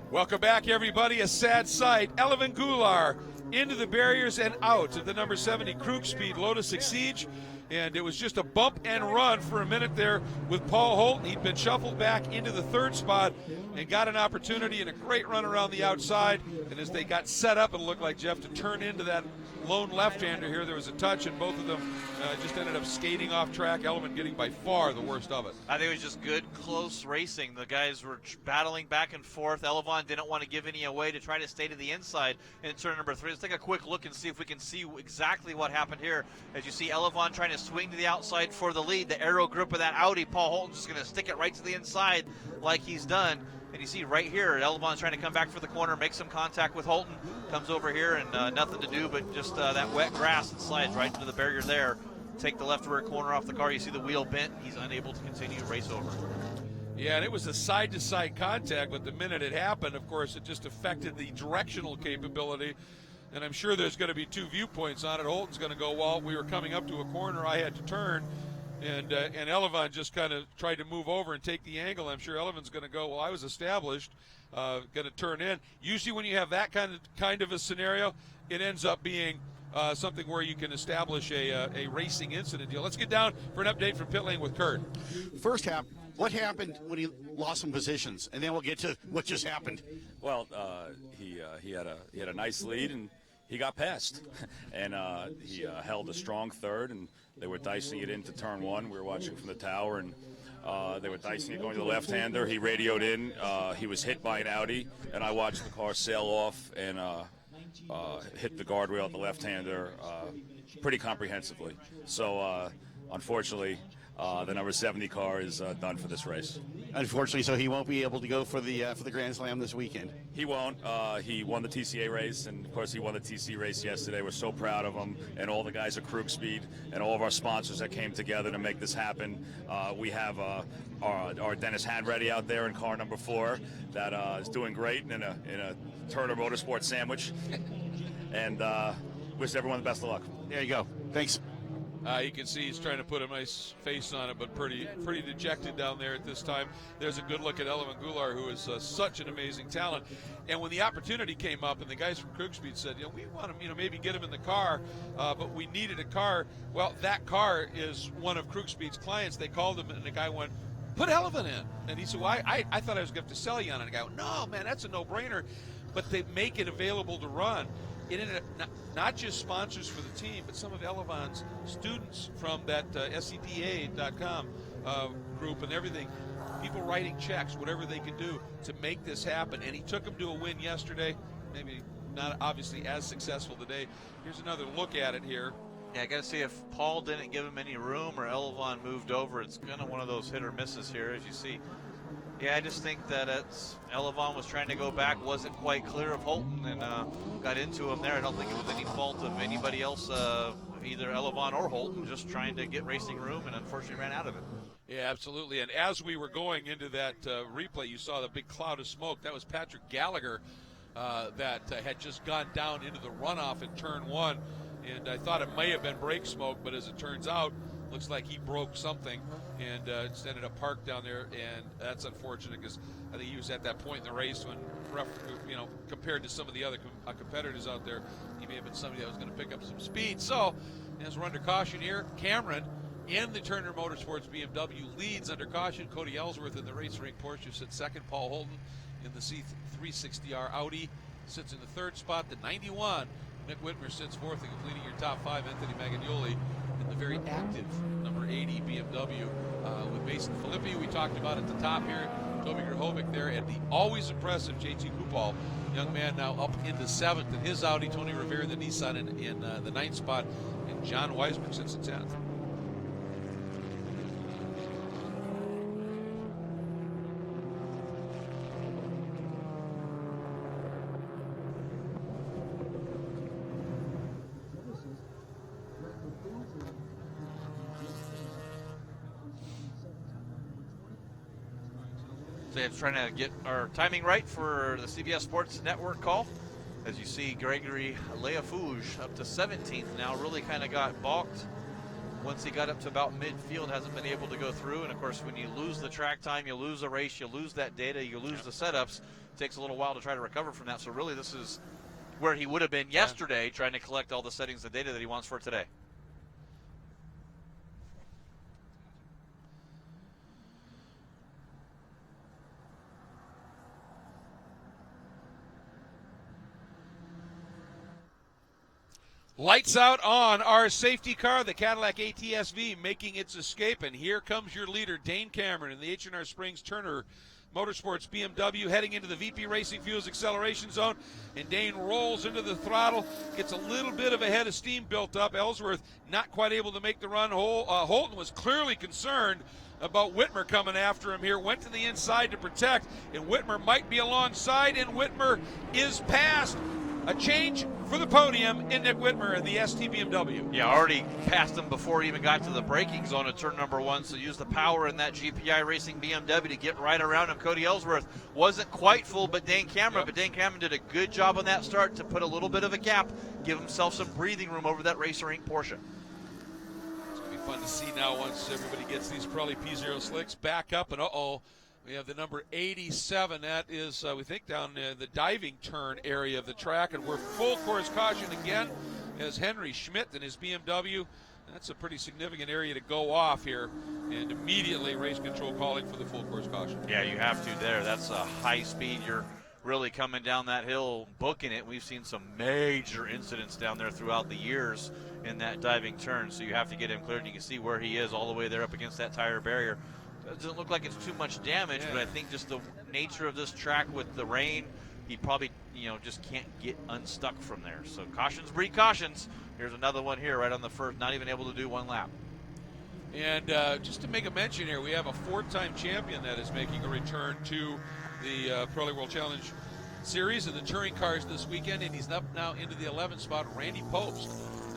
Welcome back, everybody. A sad sight. Elevan Goulart into the barriers and out of the number 70 Krug Speed Lotus Exige. And it was just a bump and run for a minute there with Paul Holton. He'd been shuffled back into the third spot and got an opportunity and a great run around the outside. And as they got set up, it looked like, Jeff, to turn into that lone left-hander here, there was a touch, and both of them just ended up skating off track. Elevan getting by far the worst of it. I think it was just good, close racing. The guys were battling back and forth. Elevan didn't want to give any away to try to stay to the inside in turn number 3. Let's take a quick look and see if we can see exactly what happened here. As you see Elevan trying to swing to the outside for the lead. The aero grip of that Audi, Paul Holton's just going to stick it right to the inside like he's done. And you see right here, Elevan's trying to come back for the corner, make some contact with Holton, comes over here, and nothing to do but just that wet grass and slides right into the barrier there. Take the left rear corner off the car. You see the wheel bent. He's unable to continue race over. Yeah, and it was a side-to-side contact, but the minute it happened, of course, it just affected the directional capability. And I'm sure there's going to be two viewpoints on it. Holton's going to go, well, we were coming up to a corner, I had to turn. And Elevan just kind of tried to move over and take the angle. I'm sure Elevan's going to go, well, I was established, going to turn in. Usually when you have that kind of a scenario, it ends up being something where you can establish a racing incident deal. Let's get down for an update from pit lane with Kurt. First half, what happened when he lost some positions? And then we'll get to what just happened. Well, he had a nice lead, and he got past. And he held a strong third, and they were dicing it into turn 1. We were watching from the tower, and they were dicing it going to the left-hander. He radioed in. He was hit by an Audi, and I watched the car sail off and hit the guardrail at the left-hander pretty comprehensively. So, unfortunately, the number 70 car is done for this race. Unfortunately, so he won't be able to go for the Grand Slam this weekend. He won't. He won the TCA race, and of course he won the TC race yesterday. We're so proud of him and all the guys at Krug Speed and all of our sponsors that came together to make this happen. We have our Dennis Hanready out there in car number 4 that is doing great in a Turner Motorsports sandwich. And wish everyone the best of luck. There you go. Thanks. You can see he's trying to put a nice face on it, but pretty dejected down there at this time. There's a good look at Elvan Gular, who is such an amazing talent. And when the opportunity came up, and the guys from Krug-Speed said, we want him, maybe get him in the car, but we needed a car. Well, that car is one of Krug-Speed's clients. They called him, and the guy went, put Elvan in. And he said, well, I thought I was going to have to sell you on it. And the guy went, no, man, that's a no-brainer. But they make it available to run. It ended up not just sponsors for the team, but some of Elvan's students from that SCDA.com group and everything, people writing checks, whatever they could do to make this happen. And he took them to a win yesterday, maybe not obviously as successful today. Here's another look at it here. Yeah, I got to see if Paul didn't give him any room or Elvan moved over. It's kind of one of those hit or misses here, as you see. Yeah, I just think that Elvan was trying to go back, wasn't quite clear of Holton, and got into him there. I don't think it was any fault of anybody else, either Elvan or Holton, just trying to get racing room, and unfortunately ran out of it. Yeah, absolutely. And as we were going into that replay, you saw the big cloud of smoke. That was Patrick Gallagher that had just gone down into the runoff in turn 1. And I thought it may have been brake smoke, but as it turns out, looks like he broke something and just ended up parked down there, and that's unfortunate because I think he was at that point in the race when, compared to some of the other competitors out there, he may have been somebody that was going to pick up some speed. So, as we're under caution here, Cameron in the Turner Motorsports BMW leads under caution. Cody Ellsworth in the Race Ring Porsche sits second. Paul Holton in the C360R Audi sits in the third spot. The 91, Nick Whitmer sits fourth, and completing your top 5, Anthony Magagnoli in the very active number 80 BMW with Mason Filippi. We talked about at the top here, Toby Grahovic there, and the always impressive JT Kupal, young man now up into 7th in his Audi. Tony Rivera in the Nissan in the 9th spot, and John Weisberg sits in 10th. So it's trying to get our timing right for the CBS Sports Network call. As you see, Gregory Leafouge up to 17th now, really kind of got balked. Once he got up to about midfield, hasn't been able to go through. And of course, when you lose the track time, you lose the race, you lose that data, you lose the setups. It takes a little while to try to recover from that. So really, this is where he would have been yesterday, trying to collect all the settings and data that he wants for today. Lights out on our safety car, the Cadillac ATS-V, making its escape, and here comes your leader, Dane Cameron, in the H&R Springs Turner Motorsports BMW, heading into the VP Racing Fuels acceleration zone, and Dane rolls into the throttle, gets a little bit of a head of steam built up. Ellsworth not quite able to make the run. Holton was clearly concerned about Whitmer coming after him here, went to the inside to protect, and Whitmer might be alongside, and Whitmer is past. A change for the podium in Nick Whitmer and the ST BMW. Yeah, already passed him before he even got to the braking zone at turn number 1, so use the power in that GPI Racing BMW to get right around him. Cody Ellsworth wasn't quite full, but Dane Cameron, did a good job on that start to put a little bit of a gap, give himself some breathing room over that Racer Inc. Porsche. It's going to be fun to see now once everybody gets these Pirelli P0 slicks back up, and we have the number 87. That is, we think, down the diving turn area of the track. And we're full course caution again as Henry Schmidt and his BMW. That's a pretty significant area to go off here. And immediately race control calling for the full course caution. Yeah, you have to there. That's a high speed. You're really coming down that hill, booking it. We've seen some major incidents down there throughout the years in that diving turn. So you have to get him cleared. And you can see where he is all the way there up against that tire barrier. It doesn't look like it's too much damage, but I think just the nature of this track with the rain, he probably, just can't get unstuck from there. So cautions breed cautions. Here's another one here right on the first, not even able to do one lap. And just to make a mention here, we have a 4-time champion that is making a return to the Pirelli World Challenge Series in the touring cars this weekend, and he's up now into the 11th spot. Randy Popst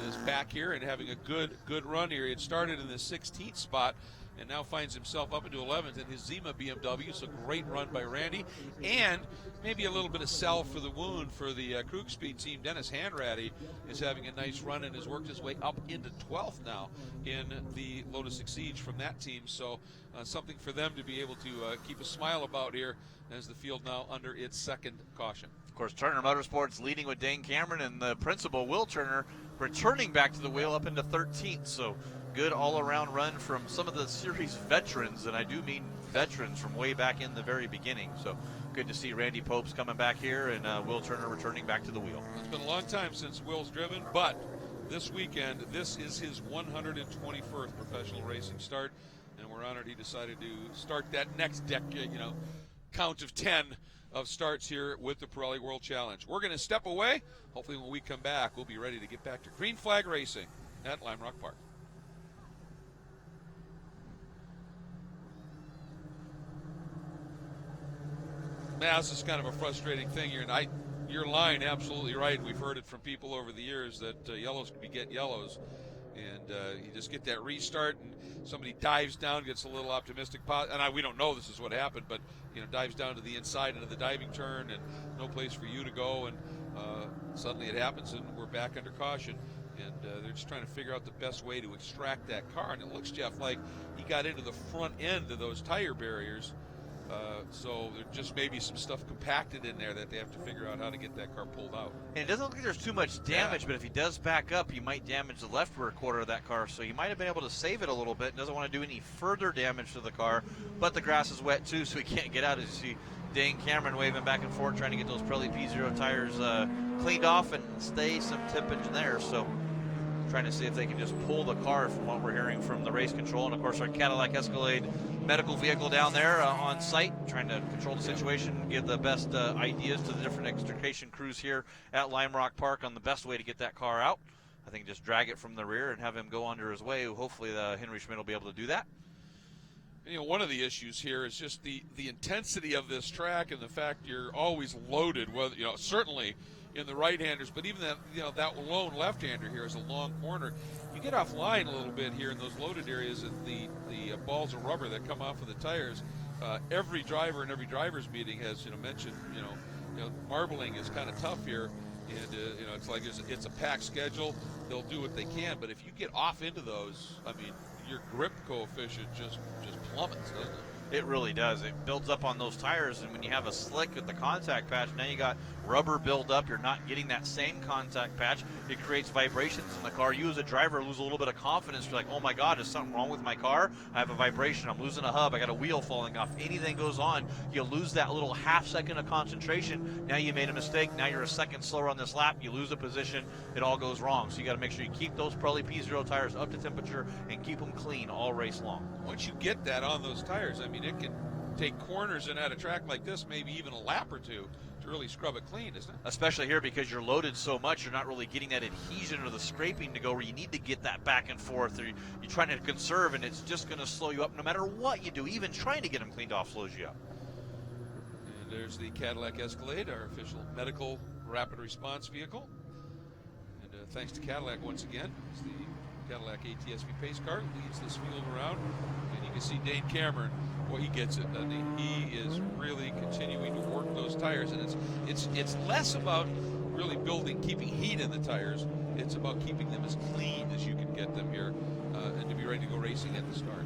is back here and having a good run here. He had started in the 16th spot and now finds himself up into 11th in his Zima BMW. So great run by Randy, and maybe a little bit of salve for the wound for the Krug Speed team. Dennis Hanratty is having a nice run and has worked his way up into 12th now in the Lotus Exige from that team. So something for them to be able to keep a smile about here as the field now under its second caution. Of course, Turner Motorsports leading with Dane Cameron, and the principal, Will Turner, returning back to the wheel up into 13th. So good all-around run from some of the series veterans, and I do mean veterans from way back in the very beginning. So good to see Randy Popes coming back here and Will Turner returning back to the wheel. It's been a long time since Will's driven, but this weekend, this is his 121st professional racing start, and we're honored he decided to start that next decade, count of 10 of starts here with the Pirelli World Challenge. We're going to step away. Hopefully when we come back, we'll be ready to get back to green flag racing at Lime Rock Park. Now, this is kind of a frustrating thing here, and your line, absolutely right. We've heard it from people over the years that yellows can beget yellows, and you just get that restart, and somebody dives down, gets a little optimistic, and we don't know this is what happened, but dives down to the inside into the diving turn, and no place for you to go, and suddenly it happens, and we're back under caution, and they're just trying to figure out the best way to extract that car, and it looks, Jeff, like he got into the front end of those tire barriers. So there just may be some stuff compacted in there that they have to figure out how to get that car pulled out. And it doesn't look like there's too much damage, but if he does back up, he might damage the left rear quarter of that car. So he might have been able to save it a little bit. Doesn't want to do any further damage to the car, but the grass is wet too, so he can't get out. As you see Dane Cameron waving back and forth, trying to get those Pirelli P0 tires cleaned off and stay some tippage there. So trying to see if they can just pull the car from what we're hearing from the race control. And of course our Cadillac Escalade medical vehicle down there on site, trying to control the situation and give the best ideas to the different extrication crews here at Lime Rock Park on the best way to get that car out. I think just drag it from the rear and have him go under his way. Hopefully Henry Schmidt will be able to do that. One of the issues here is just the intensity of this track and the fact you're always loaded, whether certainly in the right-handers, but even that that lone left-hander here is a long corner. You get off line a little bit here in those loaded areas, and the balls of rubber that come off of the tires. Every driver in every driver's meeting has mentioned marbling is kind of tough here, and it's like it's a packed schedule. They'll do what they can, but if you get off into those, I mean, your grip coefficient just plummets, doesn't it? It really does. It builds up on those tires, and when you have a slick with the contact patch, now you got rubber build up. You're not getting that same contact patch. It creates vibrations in the car. You as a driver lose a little bit of confidence. You're like, oh my God, is something wrong with my car? I have a vibration. I'm losing a hub. I got a wheel falling off. Anything goes on, you lose that little half second of concentration. Now you made a mistake. Now you're a second slower on this lap. You lose a position. It all goes wrong. So you got to make sure you keep those Pirelli P0 tires up to temperature and keep them clean all race long. Once you get that on those tires, I mean, it can take corners and at a track like this, maybe even a lap or two to really scrub it clean, isn't it? Especially here because you're loaded so much, you're not really getting that adhesion or the scraping to go where you need to get that back and forth, or you're trying to conserve, and it's just going to slow you up no matter what you do. Even trying to get them cleaned off slows you up. And there's the Cadillac Escalade, our official medical rapid response vehicle. And thanks to Cadillac once again, it's the Cadillac ATSV pace car leads this field around, and you can see Dane Cameron. Well, he gets it, doesn't he? He is really continuing to work those tires, and it's less about really keeping heat in the tires. It's about keeping them as clean as you can get them here, and to be ready to go racing at the start.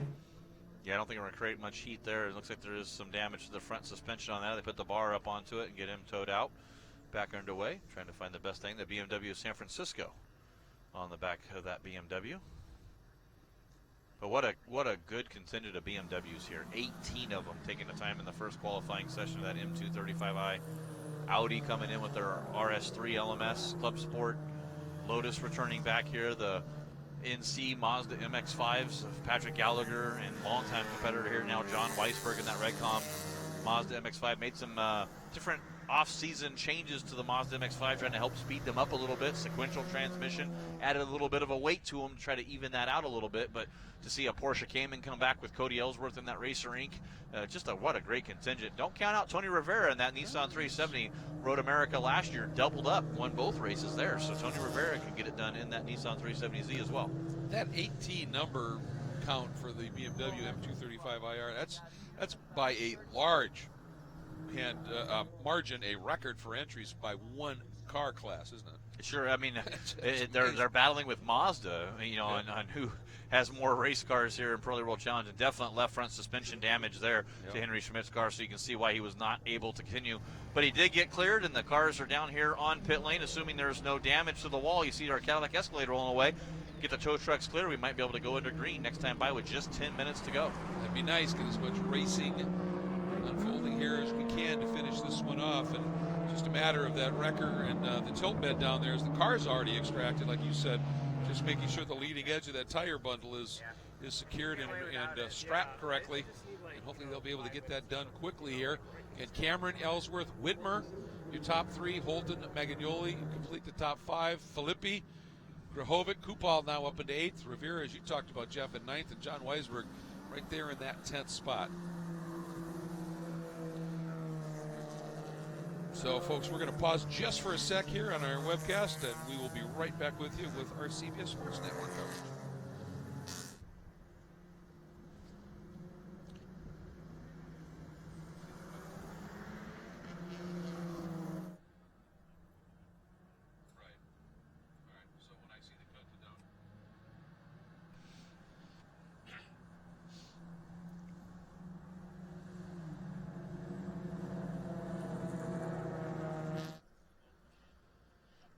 Yeah, I don't think we're going to create much heat there. It looks like there is some damage to the front suspension on that. They put the bar up onto it and get him towed out. Back underway, trying to find the best thing. The BMW San Francisco on the back of that BMW. But what a good contingent of BMWs here. 18 of them taking the time in the first qualifying session of that M235i. Audi coming in with their RS3 LMS, Club Sport. Lotus returning back here. The NC Mazda MX-5s of Patrick Gallagher and longtime competitor here now, John Weisberg in that Redcom Mazda MX-5. Made some different off-season changes to the Mazda MX-5, trying to help speed them up a little bit. Sequential transmission added a little bit of a weight to them to try to even that out a little bit. But to see a Porsche Cayman come back with Cody Ellsworth in that Racer Inc., what a great contingent. Don't count out Tony Rivera in that Nissan 370. Road America last year, doubled up, won both races there. So Tony Rivera can get it done in that Nissan 370Z as well. That 18 number count for the BMW M235IR, that's by a large margin, a record for entries by one car class, isn't it? Sure. I mean, they're battling with Mazda, on who has more race cars here in Pirelli World Challenge, and definite left front suspension damage there to Henry Schmidt's car, so you can see why he was not able to continue. But he did get cleared, and the cars are down here on pit lane, assuming there's no damage to the wall. You see our Cadillac Escalade rolling away. Get the tow trucks clear. We might be able to go into green next time by with just 10 minutes to go. That'd be nice. Get as much racing unfolding here as we can to finish this one off. And just a matter of that wrecker and the tilt bed down there, as the car's already extracted, like you said, just making sure the leading edge of that tire bundle is secured and strapped correctly. And hopefully they'll be able to get that done quickly here. And Cameron, Ellsworth, Whitmer, your top three. Holton, Magagnoli, complete the top five. Filippi, Grahovic, Kupal now up into 8th. Rivera, as you talked about, Jeff, at 9th. And John Weisberg right there in that 10th spot. So, folks, we're going to pause just for a sec here on our webcast, and we will be right back with you with our CBS Sports Network coverage.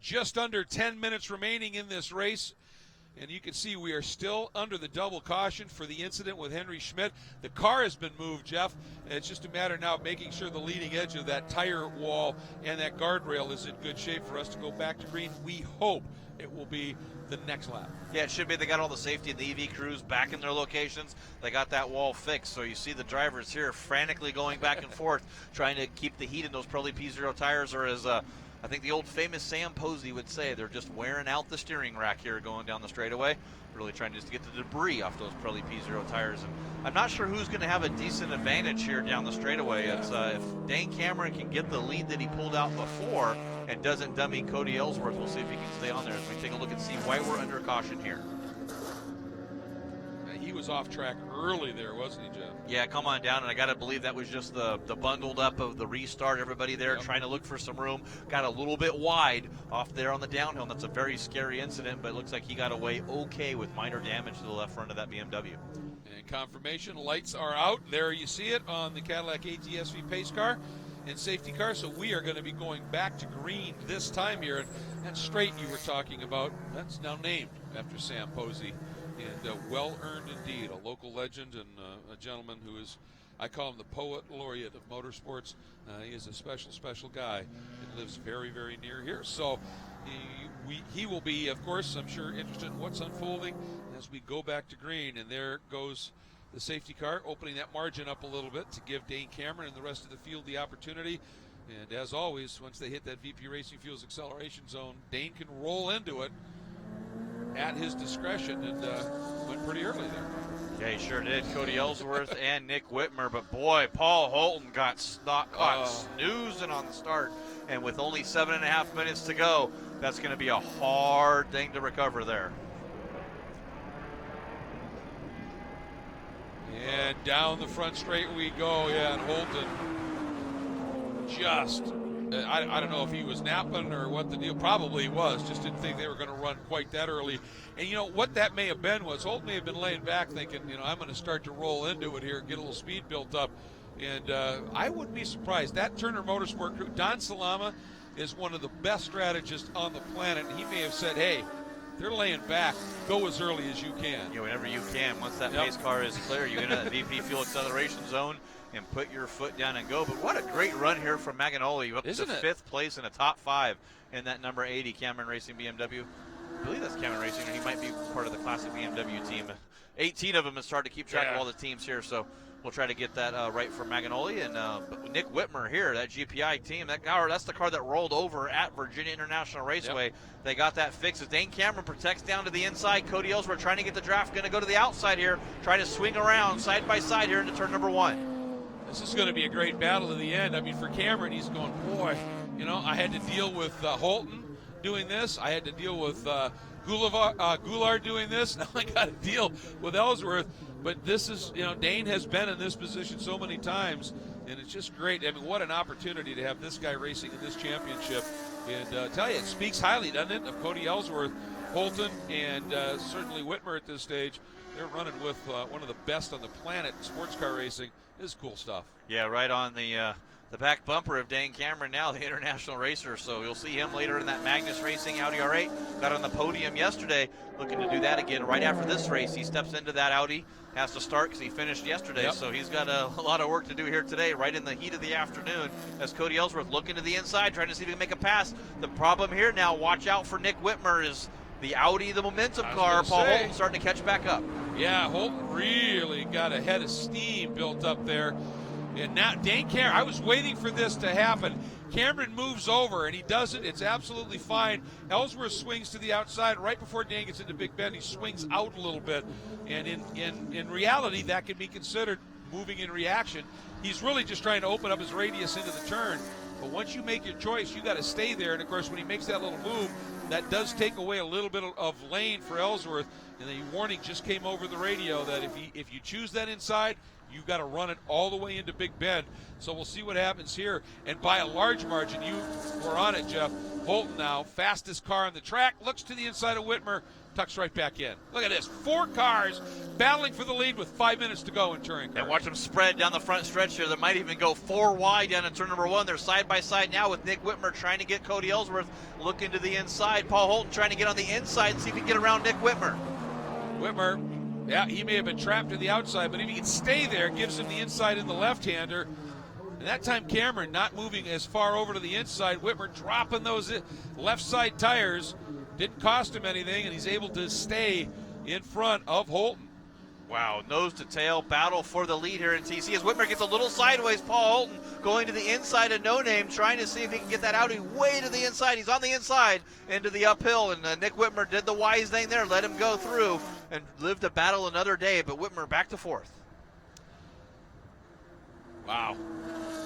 Just under 10 minutes remaining in this race, and you can see we are still under the double caution for the incident with Henry Schmidt. The car has been moved, Jeff, and it's just a matter now of making sure the leading edge of that tire wall and that guardrail is in good shape for us to go back to green. We hope it will be the next lap. Yeah, it should be. They got all the safety and the EV crews back in their locations. They got that wall fixed, so you see the drivers here frantically going back and forth, trying to keep the heat in those Pirelli P0 tires, or as I think the old famous Sam Posey would say, they're just wearing out the steering rack here going down the straightaway, really trying just to get the debris off those Pirelli P0 tires. And I'm not sure who's going to have a decent advantage here down the straightaway. It's if Dane Cameron can get the lead that he pulled out before and doesn't dummy Cody Ellsworth, we'll see if he can stay on there as we take a look and see why we're under caution here. He was off track early there, wasn't he, Jeff? Yeah, come on down, and I got to believe that was just the bundled up of the restart. Everybody there trying to look for some room. Got a little bit wide off there on the downhill, and that's a very scary incident, but it looks like he got away okay with minor damage to the left front of that BMW. And confirmation, lights are out. There you see it on the Cadillac ATS-V pace car and safety car. So we are going to be going back to green this time here. And that straight you were talking about, that's now named after Sam Posey. And well-earned indeed, a local legend and a gentleman who is, I call him the poet laureate of motorsports. He is a special, special guy and lives very, very near here. So he will be, of course, I'm sure, interested in what's unfolding as we go back to green. And there goes the safety car, opening that margin up a little bit to give Dane Cameron and the rest of the field the opportunity. And as always, once they hit that VP Racing Fuels acceleration zone, Dane can roll into it at his discretion, and went pretty early there. Yeah, he sure did. Cody Ellsworth and Nick Whitmer, but boy, Paul Holton got caught snoozing on the start, and with only 7.5 minutes to go, that's going to be a hard thing to recover there. And down the front straight we go, and Holton just, I don't know if he was napping or what the deal, probably was, just didn't think they were going to run quite that early. And you know, what that may have been was Holton may have been laying back thinking, I'm going to start to roll into it here, get a little speed built up. And I wouldn't be surprised. That Turner Motorsport crew, Don Salama is one of the best strategists on the planet. And he may have said, hey, they're laying back, go as early as you can. Yeah, whenever you can. Once that pace car is clear, you enter that VP fuel acceleration zone and put your foot down and go. But what a great run here from Magagnoli, up to 5th place in a top 5 in that number 80 Cameron Racing BMW. I believe that's Cameron Racing, or he might be part of the classic BMW team. 18 of them, it's hard to keep track of all the teams here, so we'll try to get that right for Maganoli. And but Nick Whitmer here, that GPI team, that's the car that rolled over at Virginia International Raceway. Yep. They got that fixed. As Dane Cameron protects down to the inside, Cody Ellsworth trying to get the draft, going to go to the outside here, try to swing around side by side here into turn number 1. This is going to be a great battle to the end. I mean, for Cameron, he's going, boy, I had to deal with Holton doing this. I had to deal with Goulart doing this. Now I got to deal with Ellsworth. But this is, Dane has been in this position so many times, and it's just great. I mean, what an opportunity to have this guy racing in this championship. And tell you, it speaks highly, doesn't it, of Cody Ellsworth, Holton, and certainly Whitmer at this stage. They're running with one of the best on the planet in sports car racing. This is cool stuff. Yeah, right on the back bumper of Dane Cameron now, the international racer. So you'll see him later in that Magnus Racing Audi R8. Got on the podium yesterday, looking to do that again right after this race. He steps into that Audi, has to start because he finished yesterday. Yep. So he's got a lot of work to do here today, right in the heat of the afternoon, as Cody Ellsworth looking to the inside, trying to see if he can make a pass. The problem here now, watch out for Nick Whitmer, is the Audi, the momentum car. Paul Holton starting to catch back up. Yeah, Holton really got a head of steam built up there. And now Dane Cameron, I was waiting for this to happen. Cameron moves over, and he does it. It's absolutely fine. Ellsworth swings to the outside right before Dane gets into Big Bend. He swings out a little bit. And in reality, that can be considered moving in reaction. He's really just trying to open up his radius into the turn. But once you make your choice, you got to stay there. And, of course, when he makes that little move, that does take away a little bit of lane for Ellsworth. And the warning just came over the radio that if you choose that inside, you've got to run it all the way into Big Bend. So we'll see what happens here. And by a large margin, you were on it, Jeff. Holton now, fastest car on the track, looks to the inside of Whitmer, tucks right back in. Look at this, 4 cars battling for the lead with 5 minutes to go in touring cars. And watch them spread down the front stretch here. They might even go 4 wide down in turn number 1. They're side by side now with Nick Whitmer trying to get Cody Ellsworth looking to the inside. Paul Holton trying to get on the inside and see if he can get around Nick Whitmer. Whitmer, yeah, he may have been trapped to the outside, but if he can stay there, it gives him the inside in the left-hander. And that time Cameron not moving as far over to the inside. Whitmer dropping those left side tires. Didn't cost him anything, and he's able to stay in front of Holton. Wow, nose to tail battle for the lead here in TC as Whitmer gets a little sideways. Paul Holton going to the inside of No Name, trying to see if he can get that Audi way to the inside. He's on the inside into the uphill, and Nick Whitmer did the wise thing there, let him go through and live to battle another day. But Whitmer back to 4th. Wow.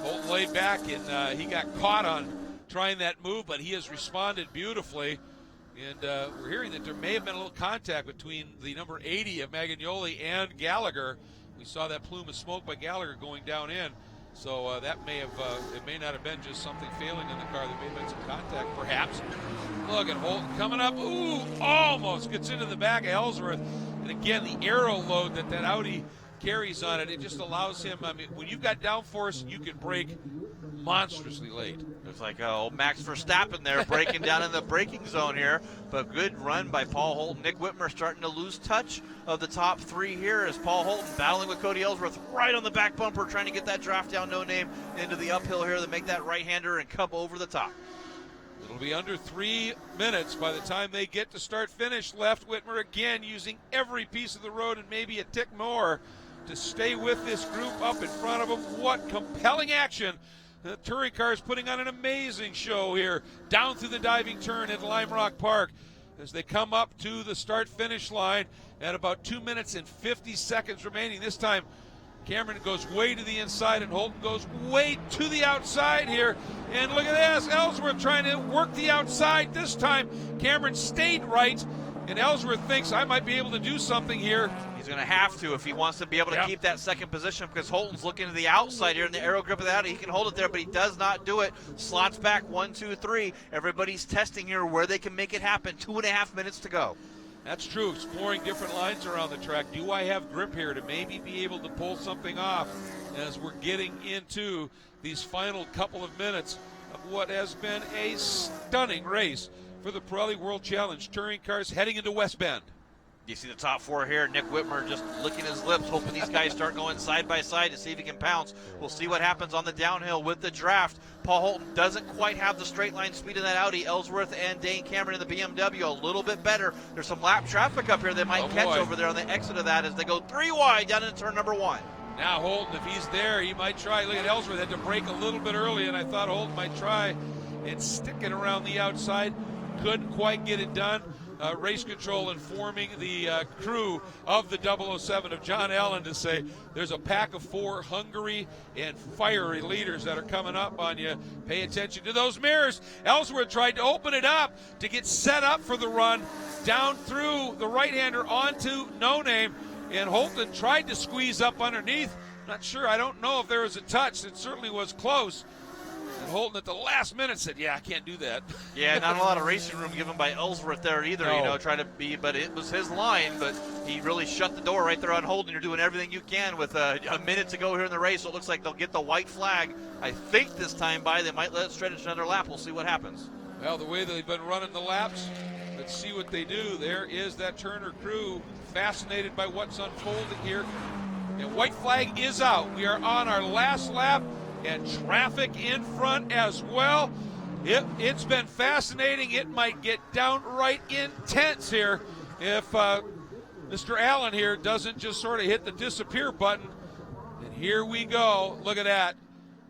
Holton laid back, and he got caught on trying that move, but he has responded beautifully. And we're hearing that there may have been a little contact between the number 80 of Magnoli and Gallagher. We saw that plume of smoke by Gallagher going down in. So that may have, it may not have been just something failing in the car. There may have been some contact, perhaps. Look at Holton coming up. Ooh, almost gets into the back of Ellsworth. And again, the aero load that Audi carries on it, it just allows him, I mean, when you've got downforce, you can brake monstrously late. Looks like old Max Verstappen there breaking down in the braking zone here, but good run by Paul Holton. Nick Whitmer starting to lose touch of the top 3 here as Paul Holton battling with Cody Ellsworth right on the back bumper, trying to get that draft down No Name into the uphill here to make that right-hander and come over the top. It'll be under 3 minutes by the time they get to start-finish left. Whitmer again using every piece of the road and maybe a tick more to stay with this group up in front of him. What compelling action. The touring car is putting on an amazing show here down through the diving turn at Lime Rock Park as they come up to the start-finish line at about 2 minutes and 50 seconds remaining. This time, Cameron goes way to the inside and Holton goes way to the outside here. And look at this, Ellsworth trying to work the outside. This time, Cameron stayed right, and Ellsworth thinks I might be able to do something here. He's going to have to if he wants to be able to keep that second position, because Holton's looking to the outside here in the aero grip of the Audi. He can hold it there, but he does not do it. Slots back 1, 2, 3. Everybody's testing here where they can make it happen. 2.5 minutes to go. That's true, exploring different lines around the track. Do I have grip here to maybe be able to pull something off as we're getting into these final couple of minutes of what has been a stunning race for the Pirelli World Challenge touring cars heading into West Bend. You see the top 4 here. Nick Whitmer just licking his lips, hoping these guys start going side by side to see if he can pounce. We'll see what happens on the downhill with the draft. Paul Holton doesn't quite have the straight line speed in that Audi. Ellsworth and Dane Cameron in the BMW a little bit better. There's some lap traffic up here they might catch over there on the exit of that as they go 3 wide down into turn number 1. Now Holden, if he's there, he might try. Look at Ellsworth, had to break a little bit early, and I thought Holden might try and stick it around the outside. Couldn't quite get it done. Race control informing the crew of the 007 of John Allen to say there's a pack of 4 hungry and fiery leaders that are coming up on you. Pay attention to those mirrors. Ellsworth tried to open it up to get set up for the run down through the right-hander onto No Name, and Holton tried to squeeze up underneath. Not sure. I don't know if there was a touch. It certainly was close. And Holton at the last minute said, yeah, I can't do that. Yeah, not a lot of racing room given by Ellsworth there either, No. trying to be, but it was his line, but he really shut the door right there on Holden. You're doing everything you can with a minute to go here in the race, so it looks like they'll get the white flag. I think this time they might let it stretch another lap. We'll see what happens. Well, the way they've been running the laps, let's see what they do. There is that Turner crew fascinated by what's unfolding here. And white flag is out. We are on our last lap, and traffic in front as well. It's been fascinating. It might get downright intense here if Mr. Allen here doesn't just sort of hit the disappear button. And here we go. Look at that.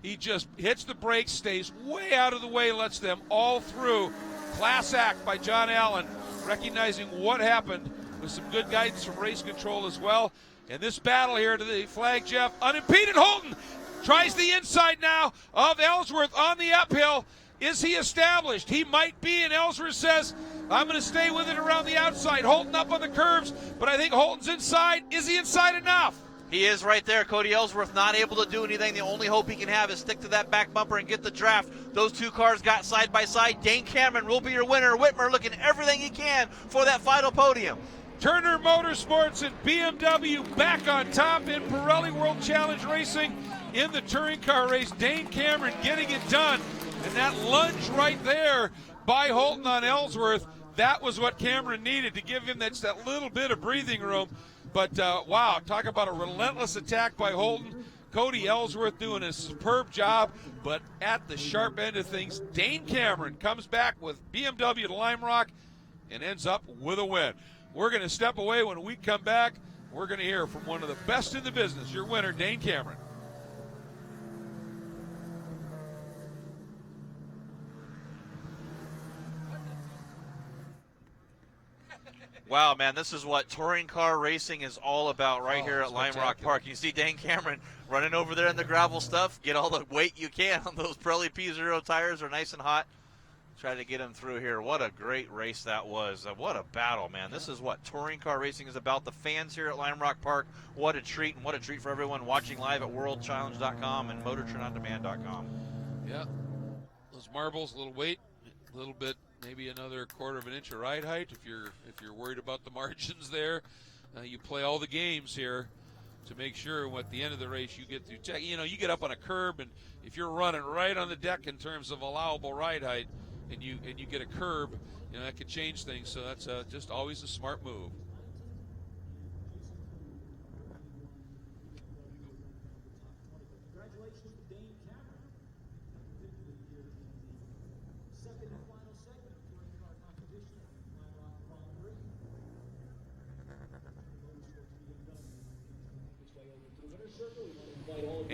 He just hits the brakes, stays way out of the way, lets them all through. Class act by John Allen, recognizing what happened with some good guidance from race control as well. And this battle here to the flag, Jeff, unimpeded. Holton tries the inside now of Ellsworth on the uphill. Is he established? He might be, and Ellsworth says, I'm going to stay with it around the outside. Holton up on the curves, but I think Holton's inside. Is he inside enough? He is right there. Cody Ellsworth not able to do anything. The only hope he can have is stick to that back bumper and get the draft. Those two cars got side by side. Dane Cameron will be your winner. Whitmer looking everything he can for that final podium. Turner Motorsports and BMW back on top in Pirelli World Challenge Racing in the touring car race. Dane Cameron getting it done. And that lunge right there by Holton on Ellsworth, that was what Cameron needed to give him that little bit of breathing room. But, wow, talk about a relentless attack by Holton. Cody Ellsworth doing a superb job, but at the sharp end of things, Dane Cameron comes back with BMW to Lime Rock and ends up with a win. We're going to step away. When we come back, we're going to hear from one of the best in the business, your winner, Dane Cameron. Wow, man, this is what touring car racing is all about right here at Lime Rock Park. You see Dane Cameron running over there in the gravel stuff. Get all the weight you can on those Pirelli P0 tires. They're nice and hot. Try to get him through here. What a great race that was. What a battle, man. This is what touring car racing is about. The fans here at Lime Rock Park, what a treat, and what a treat for everyone watching live at worldchallenge.com and motortrendondemand.com. Yeah, those marbles, a little weight, a little bit, maybe another quarter of an inch of ride height. If you're worried about the margins there, you play all the games here to make sure at the end of the race you get through check. You know, you get up on a curb, and if you're running right on the deck in terms of allowable ride height, and you get a curb, you know, that could change things. So that's just always a smart move. Congratulations to Dane Cameron. Victory here in the second and final segment of touring car competition at Lime Rock Grand Prix.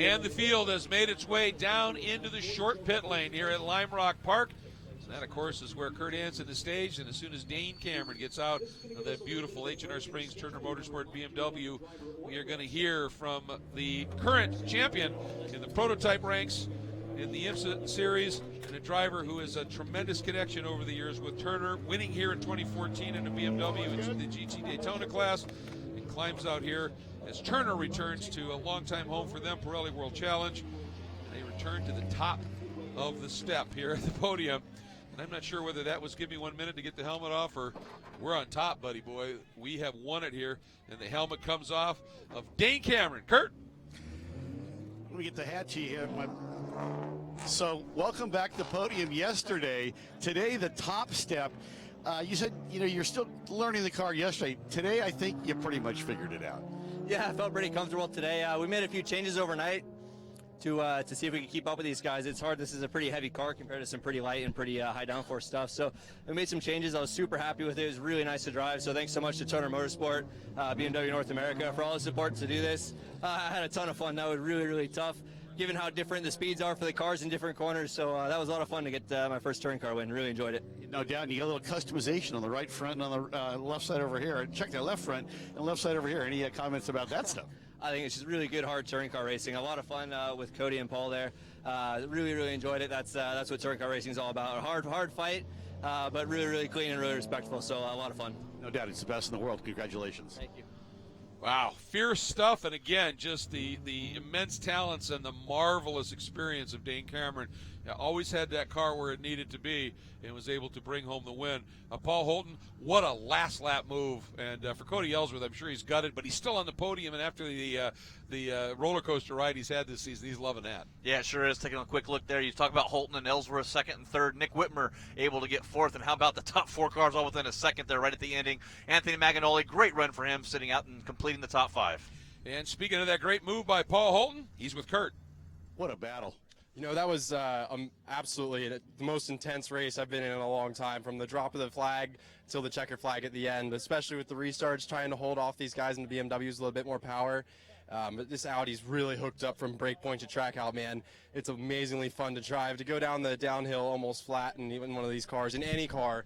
And the field has made its way down into the short pit lane here at Lime Rock Park. So that, of course, is where Kurt Hansen is staged. And as soon as Dane Cameron gets out of that beautiful H&R Springs Turner Motorsport BMW, we are going to hear from the current champion in the prototype ranks in the IMSA series, and a driver who has a tremendous connection over the years with Turner, winning here in 2014 in a BMW in the GT Daytona class, and climbs out here as Turner returns to a longtime home for them, Pirelli World Challenge. And they return to the top of the step here at the podium. And I'm not sure whether that was give me 1 minute to get the helmet off, or we're on top, buddy boy. We have won it here, and the helmet comes off of Dane Cameron. Kurt? Let me get the hat to you here. So welcome back to the podium yesterday. Today, the top step. You said, you're still learning the car yesterday. Today, I think you pretty much figured it out. Yeah, I felt pretty comfortable today. We made a few changes overnight. to see if we can keep up with these guys. It's hard. This is a pretty heavy car compared to some pretty light and pretty high downforce stuff. So we made some changes. I was super happy with it. It was really nice to drive. So thanks so much to Turner Motorsport, BMW North America for all the support to do this. I had a ton of fun. That was really, really tough, given how different the speeds are for the cars in different corners. So that was a lot of fun to get my first touring car win. Really enjoyed it. No doubt. And you got a little customization on the right front and on the left side over here. Check that left front and left side over here. Any comments about that stuff? I think it's just really good, hard touring car racing. A lot of fun with Cody and Paul there. Really, really enjoyed it. That's what touring car racing is all about. A hard fight, but really, really clean and really respectful. So a lot of fun. No doubt. It's the best in the world. Congratulations. Thank you. Wow, fierce stuff, and again, just the immense talents and the marvelous experience of Dane Cameron. Always had that car where it needed to be and was able to bring home the win. Paul Holton, what a last lap move, and for Cody Ellsworth, I'm sure he's gutted, but he's still on the podium, and after the roller coaster ride he's had this season, he's loving that. Yeah, it sure is. Taking a quick look there, you talk about Holton and Ellsworth second and third, Nick Whitmer able to get fourth, and how about the top 4 cars all within a second there right at the ending. Anthony Maganoli, great run for him, sitting out and completing the top 5. And speaking of that great move by Paul Holton, he's with Kurt. What a battle. You know, that was absolutely the most intense race I've been in a long time, from the drop of the flag till the checker flag at the end, especially with the restarts, trying to hold off these guys in the BMWs a little bit more power. But this Audi's really hooked up from break point to track out, man. It's amazingly fun to drive. To go down the downhill almost flat in even one of these cars, in any car,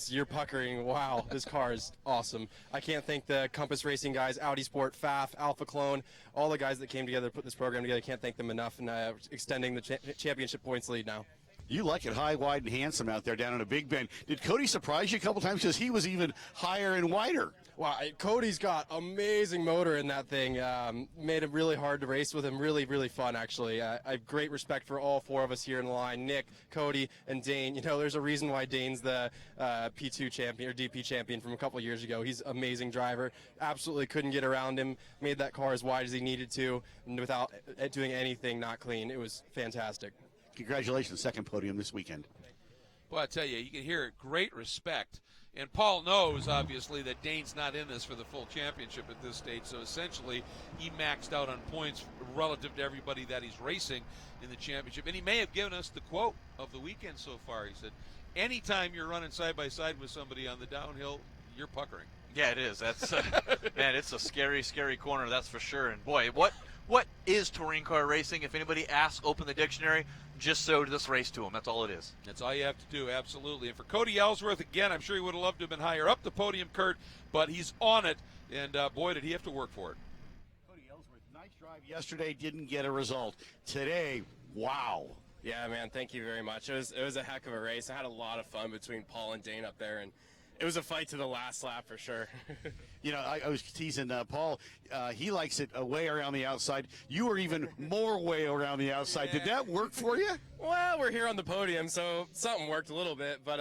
you're puckering. Wow, this car is awesome. I can't thank the Compass Racing guys, Audi Sport, FAF, Alpha Clone, all the guys that came together to put this program together. Can't thank them enough, and extending the championship points lead now. You like it high, wide, and handsome out there down in a Big Bend. Did Cody surprise you a couple times? Because he was even higher and wider. Wow, Cody's got amazing motor in that thing. Made it really hard to race with him. Really, really fun, actually. I have great respect for all 4 of us here in the line, Nick, Cody, and Dane. You know, there's a reason why Dane's the P2 champion or DP champion from a couple years ago. He's an amazing driver. Absolutely couldn't get around him. Made that car as wide as he needed to, and without doing anything not clean. It was fantastic. Congratulations, second podium this weekend. Well, I tell you, you can hear it. Great respect. And Paul knows, obviously, that Dane's not in this for the full championship at this stage. So essentially, he maxed out on points relative to everybody that he's racing in the championship. And he may have given us the quote of the weekend so far. He said, anytime you're running side by side with somebody on the downhill, you're puckering. Yeah, it is. That's man, it's a scary, scary corner, that's for sure. And boy, what is touring car racing? If anybody asks, open the dictionary. Just show this race to them. That's all it is. That's all you have to do, absolutely. And for Cody Ellsworth, again, I'm sure he would have loved to have been higher up the podium, Kurt, but he's on it, and boy, did he have to work for it. Cody Ellsworth, nice drive yesterday, didn't get a result. Today, wow. Yeah, man, thank you very much. It was a heck of a race. I had a lot of fun between Paul and Dane up there, and it was a fight to the last lap for sure. You know, I was teasing Paul. He likes it way around the outside. You were even more way around the outside. Yeah. Did that work for you? Well, we're here on the podium, so something worked a little bit, but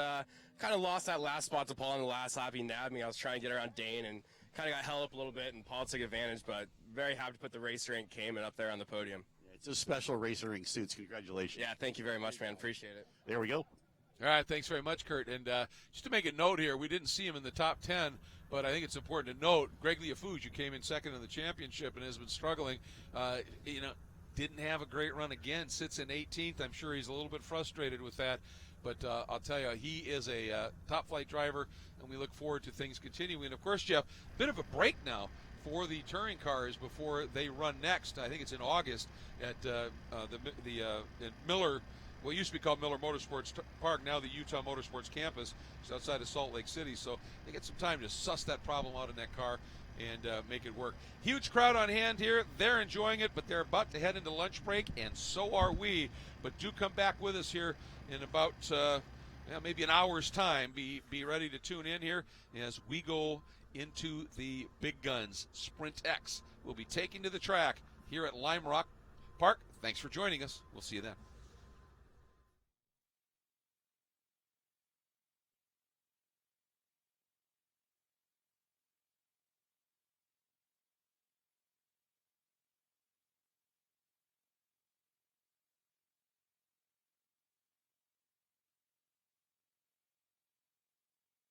kind of lost that last spot to Paul in the last lap. He nabbed me. I was trying to get around Dane and kind of got held up a little bit, and Paul took advantage, but very happy to put the race rank Cayman up there on the podium. Yeah, it's a special racer ring suits. Congratulations. Yeah, thank you very much, man. Appreciate it. There we go. All right, thanks very much, Kurt. And just to make a note here, we didn't see him in the top 10, but I think it's important to note Greg Liafuge came in second in the championship and has been struggling. Didn't have a great run again, sits in 18th. I'm sure he's a little bit frustrated with that, but I'll tell you, he is a top-flight driver, and we look forward to things continuing. And, of course, Jeff, bit of a break now for the touring cars before they run next. I think it's in August at at Miller. What used to be called Miller Motorsports Park, now the Utah Motorsports Campus, is outside of Salt Lake City. So they get some time to suss that problem out in that car and make it work. Huge crowd on hand here. They're enjoying it, but they're about to head into lunch break, and so are we. But do come back with us here in about maybe an hour's time. Be ready to tune in here as we go into the big guns. Sprint X will be taking to the track here at Lime Rock Park. Thanks for joining us. We'll see you then.